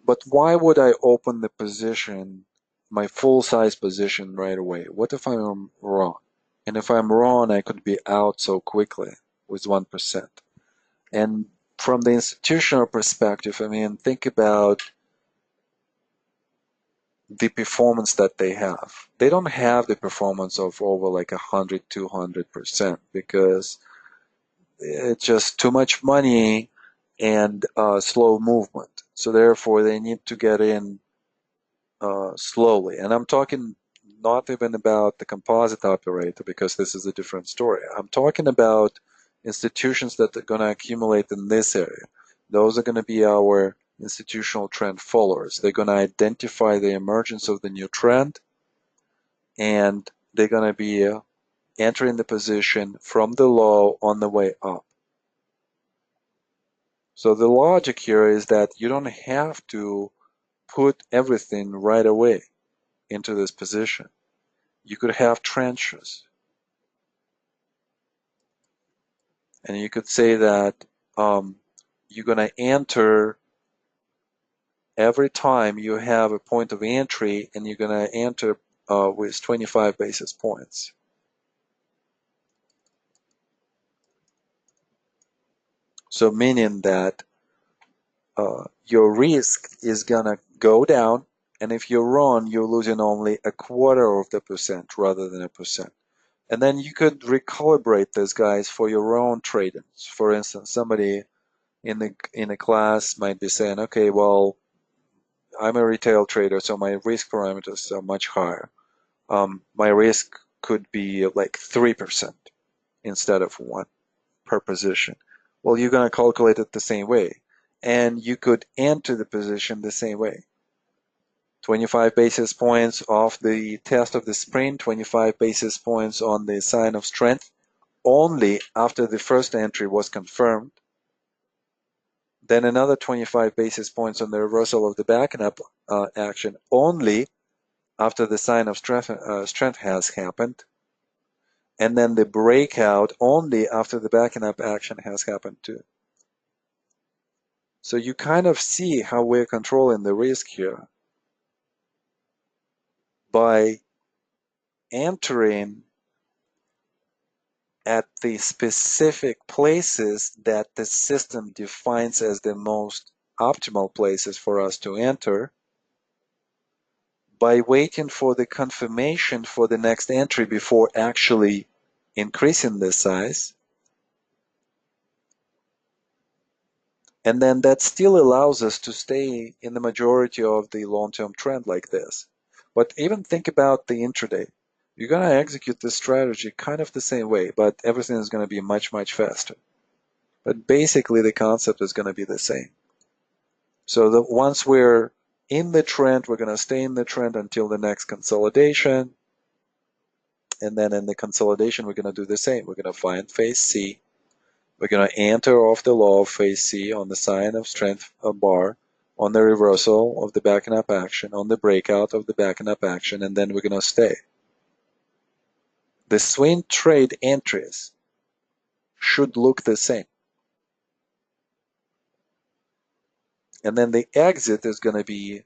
But why would I open the position, my full size position right away? What if I'm wrong? And if I'm wrong, I could be out so quickly with 1%. And from the institutional perspective, I mean, think about the performance that they have. They don't have the performance of over like 100, 200% because it's just too much money and slow movement. So therefore, they need to get in slowly. And I'm talking not even about the composite operator because this is a different story. I'm talking about institutions that are going to accumulate in this area. Those are going to be our institutional trend followers. They're going to identify the emergence of the new trend, and they're going to be entering the position from the low on the way up. So the logic here is that you don't have to put everything right away into this position. You could have trenches. And you could say that you're going to enter every time you have a point of entry, and you're going to enter with 25 basis points. So meaning that your risk is going to go down, and if you run, you're losing only 0.25% rather than 1%. And then you could recalibrate this, guys, for your own tradings. For instance, somebody in the class might be saying, okay, well, I'm a retail trader, so my risk parameters are much higher. My risk could be like 3% instead of 1 per position. Well, you're going to calculate it the same way, and you could enter the position the same way. 25 basis points off the test of the sprint, 25 basis points on the sign of strength, only after the first entry was confirmed. Then another 25 basis points on the reversal of the back and up action, only after the sign of strength has happened. And then the breakout only after the back and up action has happened too. So you kind of see how we're controlling the risk here by entering at the specific places that the system defines as the most optimal places for us to enter, by waiting for the confirmation for the next entry before actually increasing the size. And then that still allows us to stay in the majority of the long-term trend like this. But even think about the intraday. You're going to execute this strategy kind of the same way, but everything is going to be much, much faster. But basically the concept is going to be the same. So that once we're in the trend, we're going to stay in the trend until the next consolidation. And then in the consolidation, we're going to do the same. We're going to find phase C. We're going to enter off the low of phase C on the sign of strength bar, on the reversal of the back and up action, on the breakout of the back and up action, and then we're going to stay. The swing trade entries should look the same. And then the exit is going to be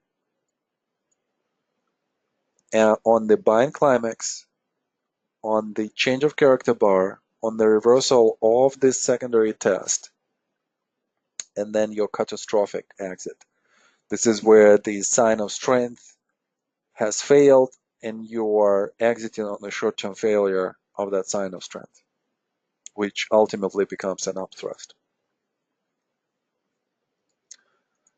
on the buying climax, on the change of character bar, on the reversal of this secondary test, and then your catastrophic exit. This is where the sign of strength has failed and you are exiting on the short-term failure of that sign of strength, which ultimately becomes an upthrust.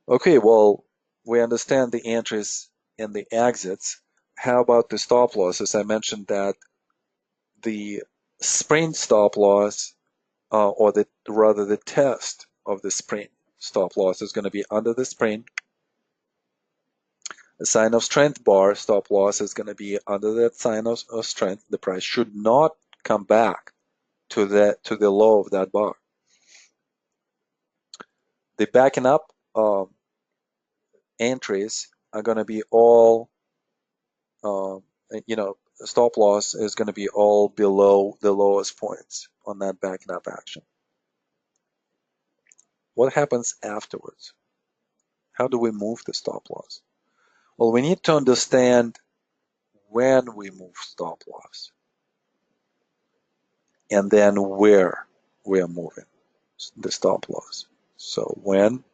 Okay, well, we understand the entries and the exits. How about the stop losses? I mentioned that the sprint stop loss, or rather the test of the sprint stop loss is going to be under the sprint. The sign of strength bar stop loss is going to be under that sign of strength. The price should not come back to the low of that bar. The backing up entries are going to be all, stop loss is going to be all below the lowest points on that backing up action. What happens afterwards? How do we move the stop loss? Well, we need to understand when we move stop loss and then where we are moving the stop loss. So when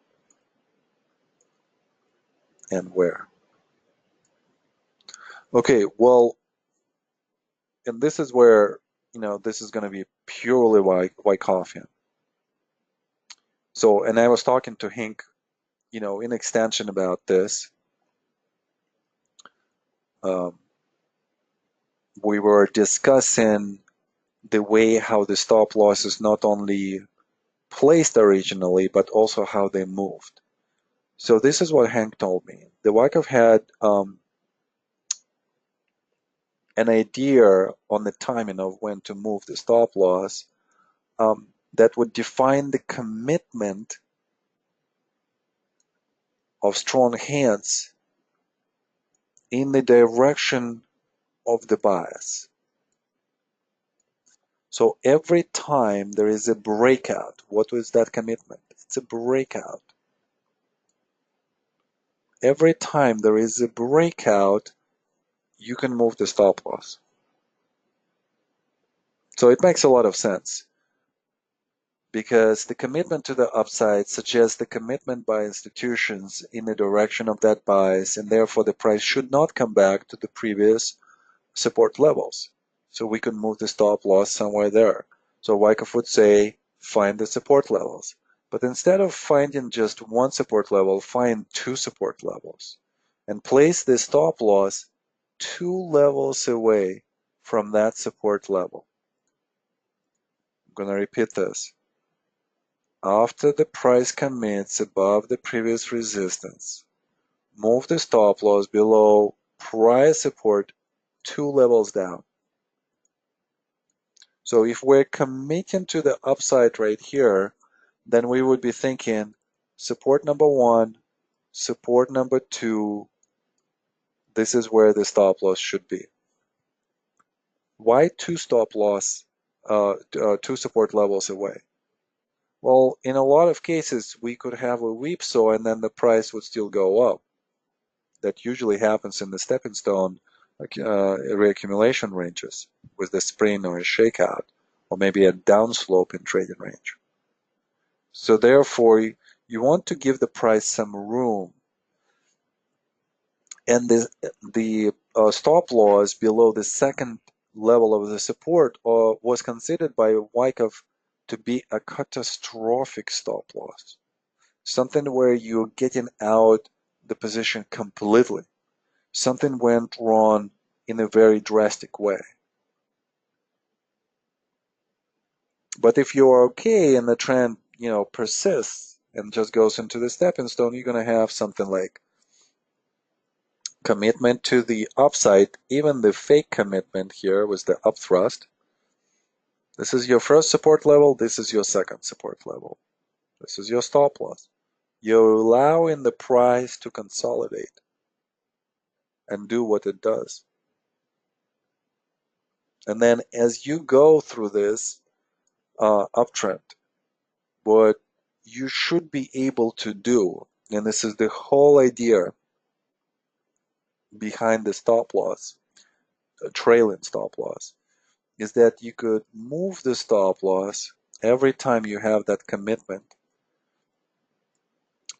and where. Okay, well, and this is where, this is going to be purely Wyckoff. So, and I was talking to Henk, in extension about this. We were discussing the way how the stop loss is not only placed originally, but also how they moved. So this is what Henk told me. The Wyckoff had an idea on the timing of when to move the stop loss that would define the commitment of strong hands in the direction of the bias. So every time there is a breakout, what was that commitment? It's a breakout. Every time there is a breakout, you can move the stop loss. So it makes a lot of sense, because the commitment to the upside suggests the commitment by institutions in the direction of that bias, and therefore the price should not come back to the previous support levels. So we can move the stop loss somewhere there. So Wyckoff would say, find the support levels. But instead of finding just one support level, find two support levels and place the stop loss 2 levels away from that support level. I'm going to repeat this. After the price commits above the previous resistance, move the stop loss below price support 2 levels down. So if we're committing to the upside right here, then we would be thinking support number 1, support number 2, this is where the stop loss should be. Why 2 stop loss, 2 support levels away? Well, in a lot of cases, we could have a whipsaw and then the price would still go up. That usually happens in the stepping stone reaccumulation ranges with the spring or a shakeout, or maybe a downslope in trading range. So therefore, you want to give the price some room. And the stop loss below the second level of the support was considered by Wyckoff to be a catastrophic stop loss. Something where you're getting out the position completely. Something went wrong in a very drastic way. But if you're okay and the trend, persists and just goes into the stepping stone, you're going to have something like commitment to the upside. Even the fake commitment here was the up thrust. This is your first support level. This is your second support level. This is your stop loss. You're allowing the price to consolidate and do what it does. And then as you go through this uptrend, what you should be able to do, and this is the whole idea behind the stop loss, a trailing stop loss, is that you could move the stop loss every time you have that commitment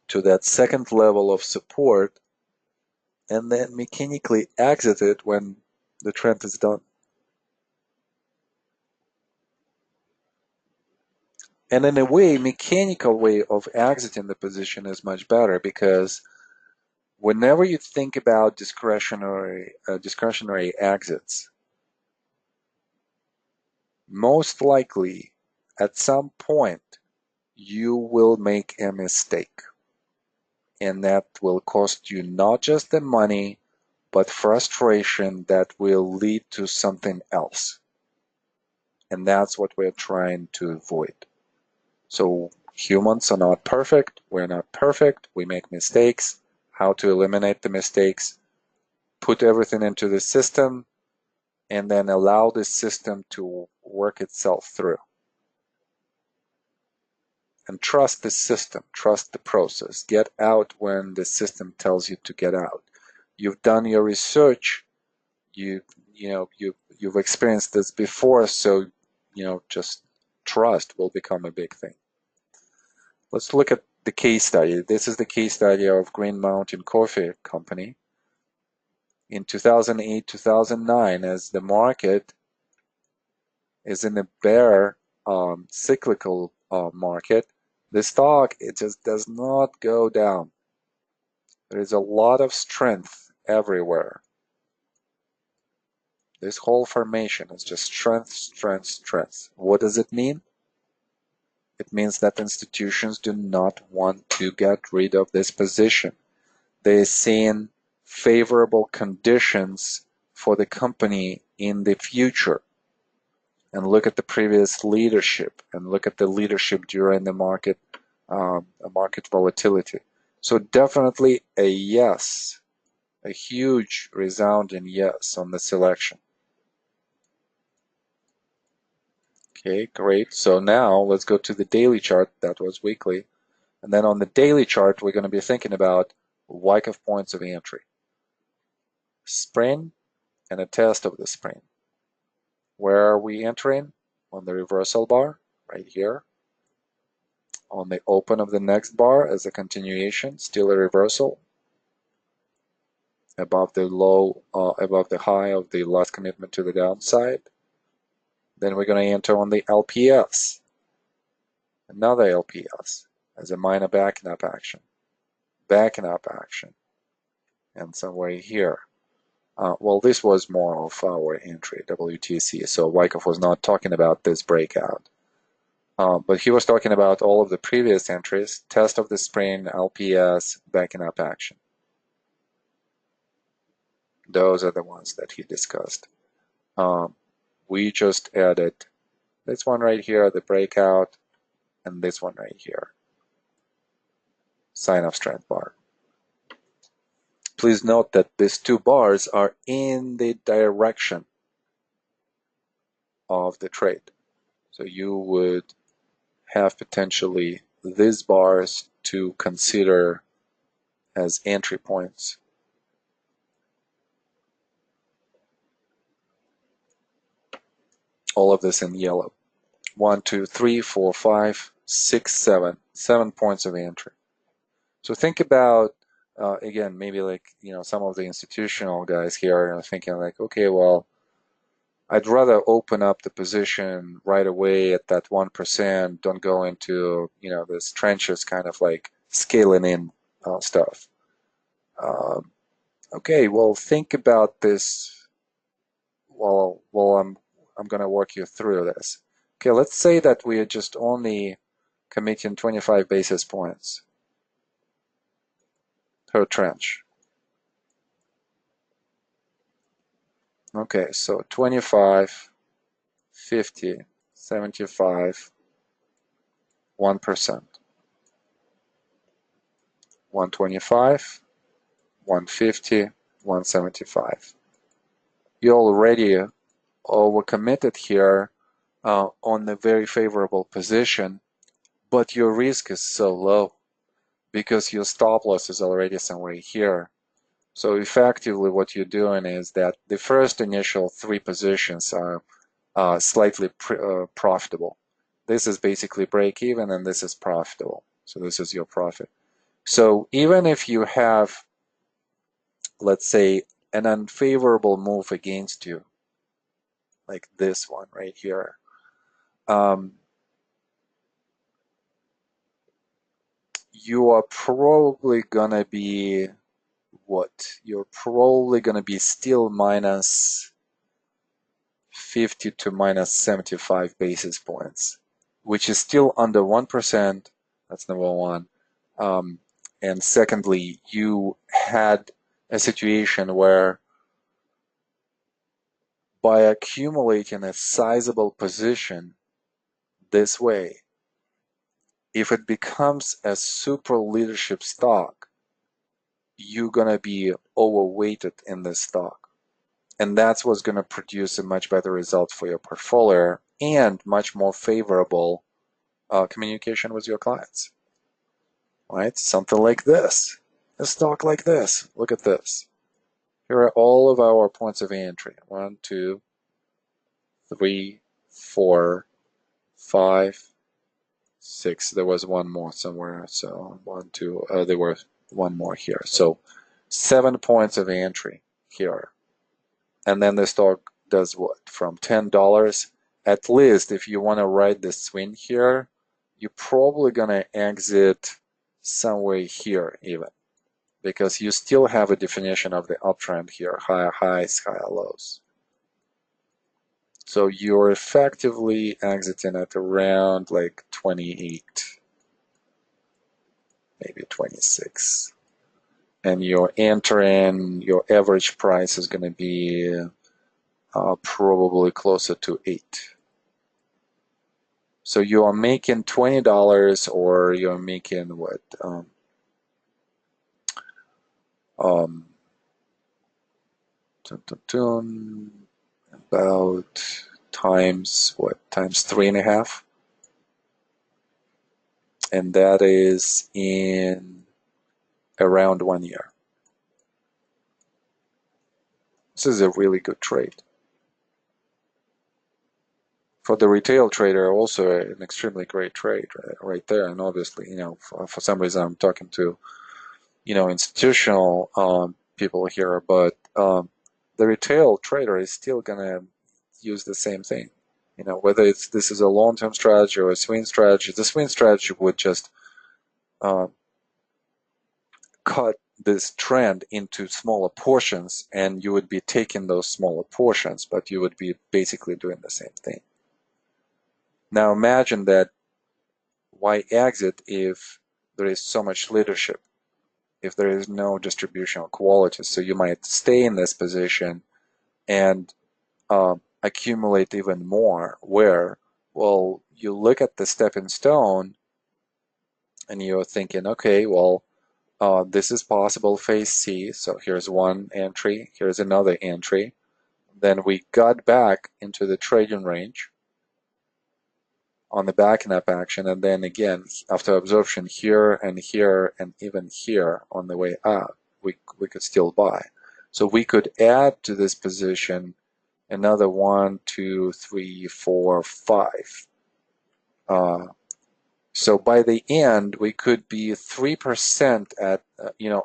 to that second level of support, and then mechanically exit it when the trend is done. And in a way, mechanical way of exiting the position is much better, because whenever you think about discretionary exits, most likely at some point you will make a mistake, and that will cost you not just the money but frustration that will lead to something else, and that's what we're trying to avoid. So humans are not perfect, we're not perfect, we make mistakes. How to eliminate the mistakes? Put everything into the system and then allow the system to work itself through. And trust the system, trust the process. Get out when the system tells you to get out. You've done your research, you've experienced this before, so just trust will become a big thing. Let's look at the case study. This is the case study of Green Mountain Coffee Company. In 2008-2009, as the market is in a bear cyclical market, the stock, it just does not go down. There is a lot of strength everywhere. This whole formation is just strength, strength, strength. What does it mean? It means that institutions do not want to get rid of this position. They're seeing favorable conditions for the company in the future. And look at the previous leadership, and look at the leadership during the market volatility. So definitely a yes, a huge resounding yes on the selection. Okay, great. So now let's go to the daily chart. That was weekly. And then on the daily chart, we're going to be thinking about Wyckoff points of entry. Spring and a test of the spring. Where are we entering? On the reversal bar, right here. On the open of the next bar as a continuation, still a reversal. Above the low, above the high of the last commitment to the downside. Then we're going to enter on the LPS. Another LPS as a minor backing up action. Backing up action. And somewhere here. Well, this was more of our entry, WTC, so Wyckoff was not talking about this breakout. But he was talking about all of the previous entries, test of the spring, LPS, backing up action. Those are the ones that he discussed. We just added this one right here, the breakout, and this one right here. Sign of strength bar. Please note that these two bars are in the direction of the trade. So you would have potentially these bars to consider as entry points. All of this in yellow. 1, 2, 3, 4, 5, 6, 7. 7 points of entry. So think about, again, maybe like, some of the institutional guys here are thinking like, okay, well, I'd rather open up the position right away at that 1%, don't go into, this trenches kind of like scaling in stuff. Okay, well, think about this while I'm going to walk you through this. Okay, let's say that we are just only committing 25 basis points per trench. Okay, so 25, 50, 75, 1%. 125, 150, 175. You already overcommitted here on a very favorable position, but your risk is so low because your stop loss is already somewhere here. So effectively what you're doing is that the first initial 3 positions are slightly profitable. This is basically break even and this is profitable. So this is your profit. So even if you have, let's say, an unfavorable move against you, like this one right here, you are probably gonna be what? You're probably gonna be still minus 50 to minus 75 basis points, which is still under 1%. That's number one. And secondly, you had a situation where by accumulating a sizable position this way, if it becomes a super leadership stock, you're going to be overweighted in this stock. And that's what's going to produce a much better result for your portfolio and much more favorable communication with your clients. Right? Something like this. A stock like this. Look at this. Here are all of our points of entry. 1, 2, 3, 4, 5, 6. There was one more somewhere. So 1, 2. There was one more here. So 7 points of entry here. And then the stock does what? From $10. At least if you want to ride the swing here, you're probably going to exit somewhere here even, because you still have a definition of the uptrend here, higher highs, higher lows. So you're effectively exiting at around like 28, maybe 26. And you're entering, your average price is going to be probably closer to 8. So you are making $20 or you're making what? um, about times what? Times 3.5, and that is in around 1 year. This is a really good trade. For the retail trader, also an extremely great trade right there. And obviously, for some reason I'm talking to, institutional people here, but the retail trader is still gonna use the same thing. Whether this is a long-term strategy or a swing strategy, the swing strategy would just cut this trend into smaller portions, and you would be taking those smaller portions, but you would be basically doing the same thing. Now imagine that why exit if there is so much leadership, if there is no distributional quality. So you might stay in this position and accumulate even more, where, well, you look at the stepping stone and you're thinking, okay, well, this is possible phase C, so here's one entry, here's another entry. Then we got back into the trading range on the backing up action, and then again, after absorption here and even here on the way up, we could still buy. So we could add to this position another 1, 2, 3, 4, 5. So by the end, we could be 3% at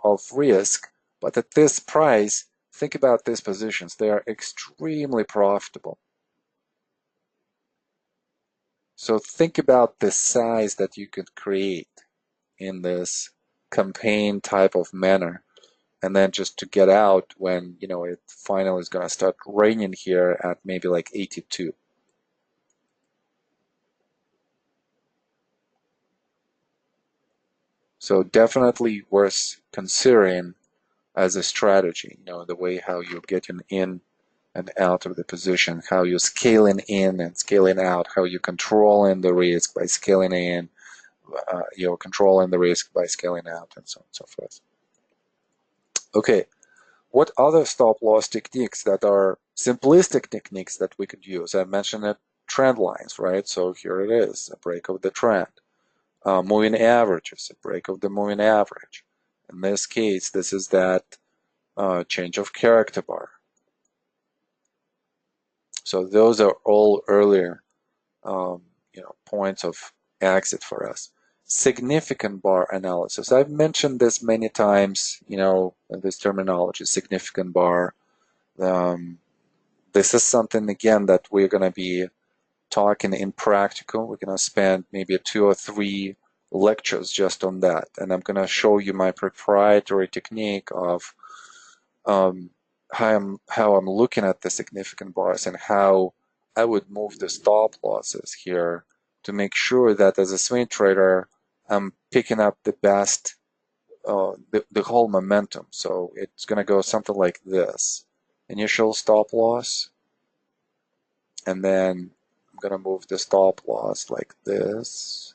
of risk, but at this price, think about these positions. They are extremely profitable. So think about the size that you could create in this campaign type of manner, and then just to get out when it finally is going to start raining here at maybe like 82. So definitely worth considering as a strategy, the way how you're getting in and out of the position, how you're scaling in and scaling out, how you're controlling the risk by scaling in, you're controlling the risk by scaling out, and so on and so forth. Okay, what other stop loss techniques that are simplistic techniques that we could use? I mentioned it, trend lines, right? So here it is, a break of the trend. Moving averages, a break of the moving average. In this case, this is that change of character bar. So those are all earlier points of exit for us. Significant bar analysis. I've mentioned this many times, this terminology, significant bar. This is something, again, that we're going to be talking in practical. We're going to spend maybe 2 or 3 lectures just on that. And I'm going to show you my proprietary technique of how I'm looking at the significant bars and how I would move the stop losses here to make sure that as a swing trader, I'm picking up the best, the whole momentum. So it's going to go something like this. Initial stop loss, and then I'm going to move the stop loss like this.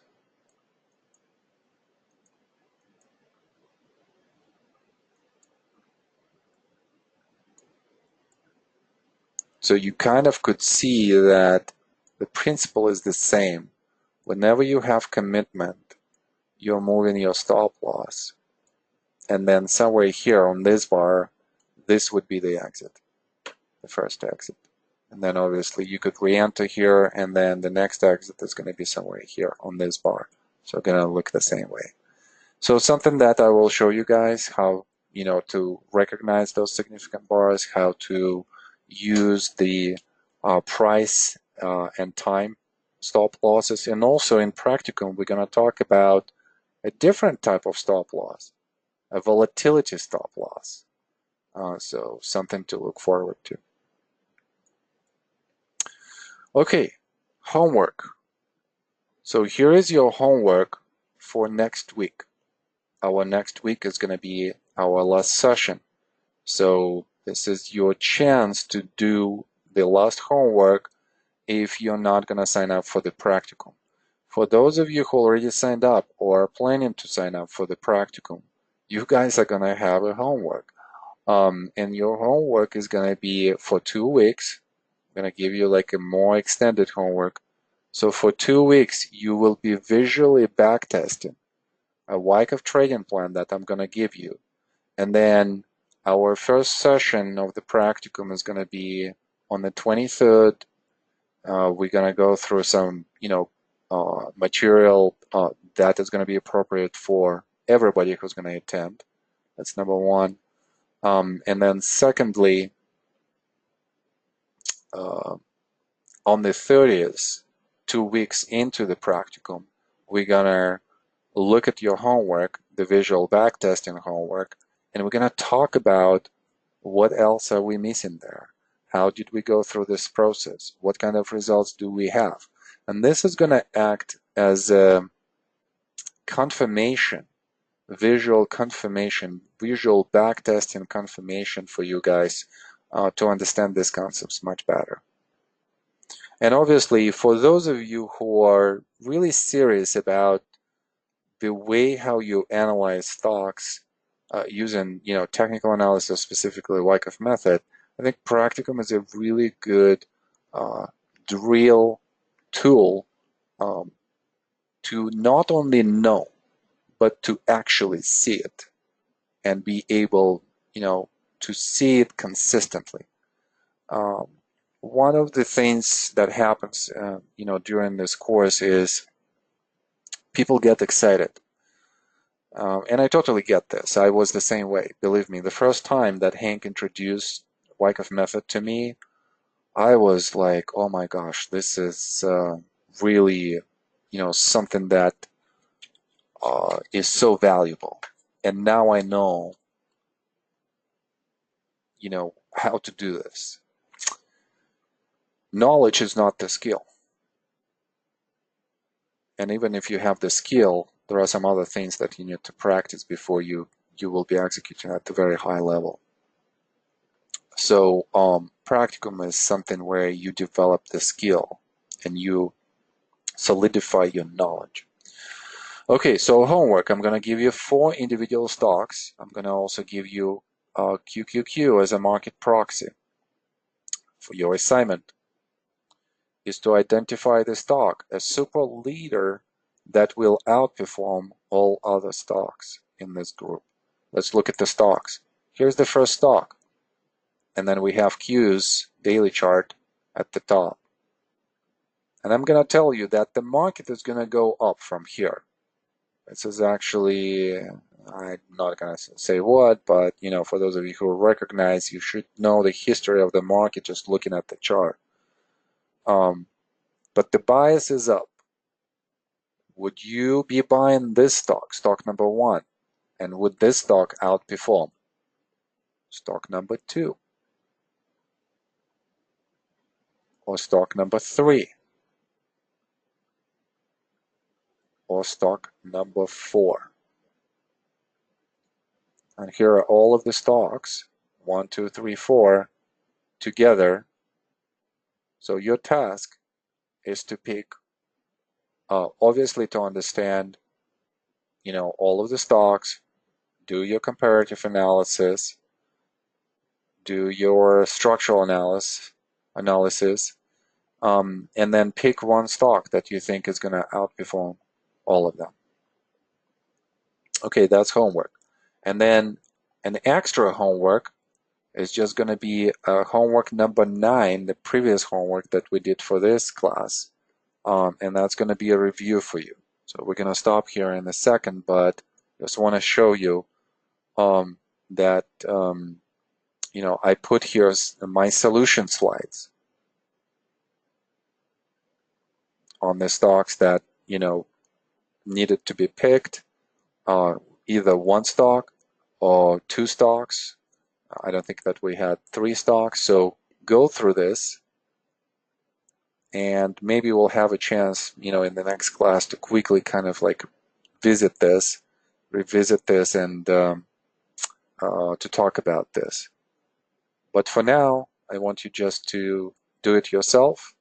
So you kind of could see that the principle is the same. Whenever you have commitment, you're moving your stop loss. And then somewhere here on this bar, this would be the exit, the first exit. And then obviously you could re-enter here, and then the next exit is going to be somewhere here on this bar. So it's going to look the same way. So something that I will show you guys how, to recognize those significant bars, how to use the price and time stop losses. And also in practicum, we're going to talk about a different type of stop loss, a volatility stop loss. So something to look forward to. Okay, homework. So here is your homework for next week. Our next week is going to be our last session. So this is your chance to do the last homework if you're not going to sign up for the practicum. For those of you who already signed up or are planning to sign up for the practicum, you guys are gonna have a homework. And your homework is gonna be for 2 weeks. I'm gonna give you like a more extended homework. So for 2 weeks, you will be visually backtesting a Wyckoff trading plan that I'm gonna give you. And then our first session of the practicum is gonna be on the 23rd. We're gonna go through some, material that is gonna be appropriate for everybody who's gonna attend. That's number one. And then secondly, uh, on the 30th, 2 weeks into the practicum, we're gonna look at your homework, the visual backtesting homework, and we're gonna talk about what else are we missing there? How did we go through this process? What kind of results do we have? And this is gonna act as a confirmation, visual confirmation, visual backtesting confirmation for you guys to understand these concepts much better. And obviously, for those of you who are really serious about the way how you analyze stocks using, technical analysis, specifically Wyckoff method, I think Practicum is a really good drill tool to not only know, but to actually see it and be able, to see it consistently. One of the things that happens, during this course is people get excited. And I totally get this. I was the same way. Believe me, the first time that Hank introduced Wyckoff method to me, I was like, oh my gosh, this is really, something that is so valuable. And now I know, how to do this. Knowledge is not the skill. And even if you have the skill, there are some other things that you need to practice before you will be executing at a very high level. So practicum is something where you develop the skill and you solidify your knowledge. Okay, so homework. I'm going to give you 4 individual stocks. I'm going to also give you QQQ as a market proxy. For your assignment is to identify the stock, a super leader that will outperform all other stocks in this group. Let's look at the stocks. Here's the first stock. And then we have Q's daily chart at the top. And I'm going to tell you that the market is going to go up from here. This is actually, I'm not going to say what, but for those of you who recognize, you should know the history of the market just looking at the chart. But the bias is up. Would you be buying this stock, stock number 1? And would this stock outperform stock number 2? Or stock number 3? Or stock number 4? And here are all of the stocks, 1, 2, 3, 4, together. So your task is to pick, obviously to understand, all of the stocks, do your comparative analysis, do your structural analysis, and then pick one stock that you think is going to outperform all of them. Okay, that's homework. And then an extra homework is just going to be homework number 9, the previous homework that we did for this class. And that's going to be a review for you. So we're going to stop here in a second, but just want to show you that I put here my solution slides on the stocks that needed to be picked, either one stock or 2 stocks. I don't think that we had 3 stocks. So go through this, and maybe we'll have a chance, in the next class to quickly kind of like revisit this, and to talk about this. But for now, I want you just to do it yourself.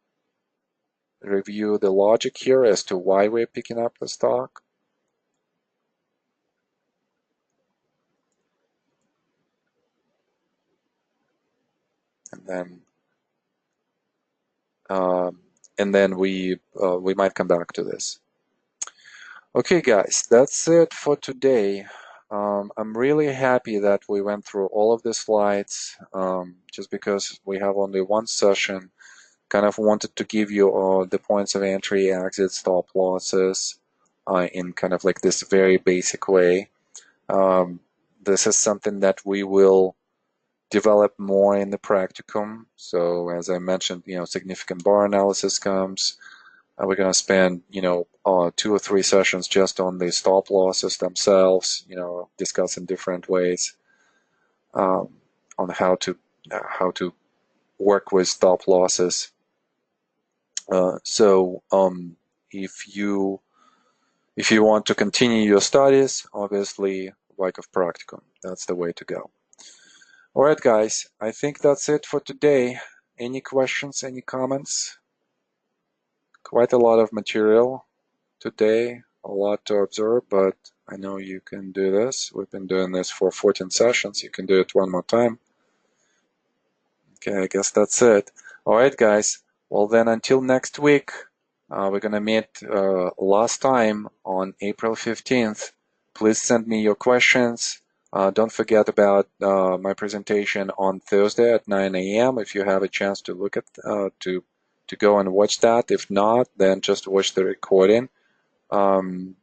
Review the logic here as to why we're picking up the stock. and then we might come back to this. Okay, guys, that's it for today. I'm really happy that we went through all of the slides, just because we have only one session. Kind of wanted to give you the points of entry, exit, stop losses in kind of like this very basic way. This is something that we will develop more in the practicum. So as I mentioned, significant bar analysis comes. We're going to spend, 2 or 3 sessions just on the stop losses themselves, discussing different ways on how to work with stop losses. So if you want to continue your studies, obviously Wyckoff practicum, that's the way to go. All right, guys, I think that's it for today. Any questions, any comments? Quite a lot of material today, a lot to observe, but I know you can do this. We've been doing this for 14 sessions. You can do it one more time. Okay, I guess that's it. All right, guys. Well, then until next week, we're going to meet last time on April 15th. Please send me your questions. Don't forget about my presentation on Thursday at 9 a.m. if you have a chance to look at to go and watch that. If not, then just watch the recording. Sign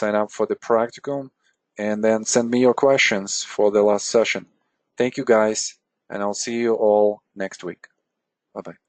up for the practicum, and then send me your questions for the last session. Thank you, guys, and I'll see you all next week. Bye-bye.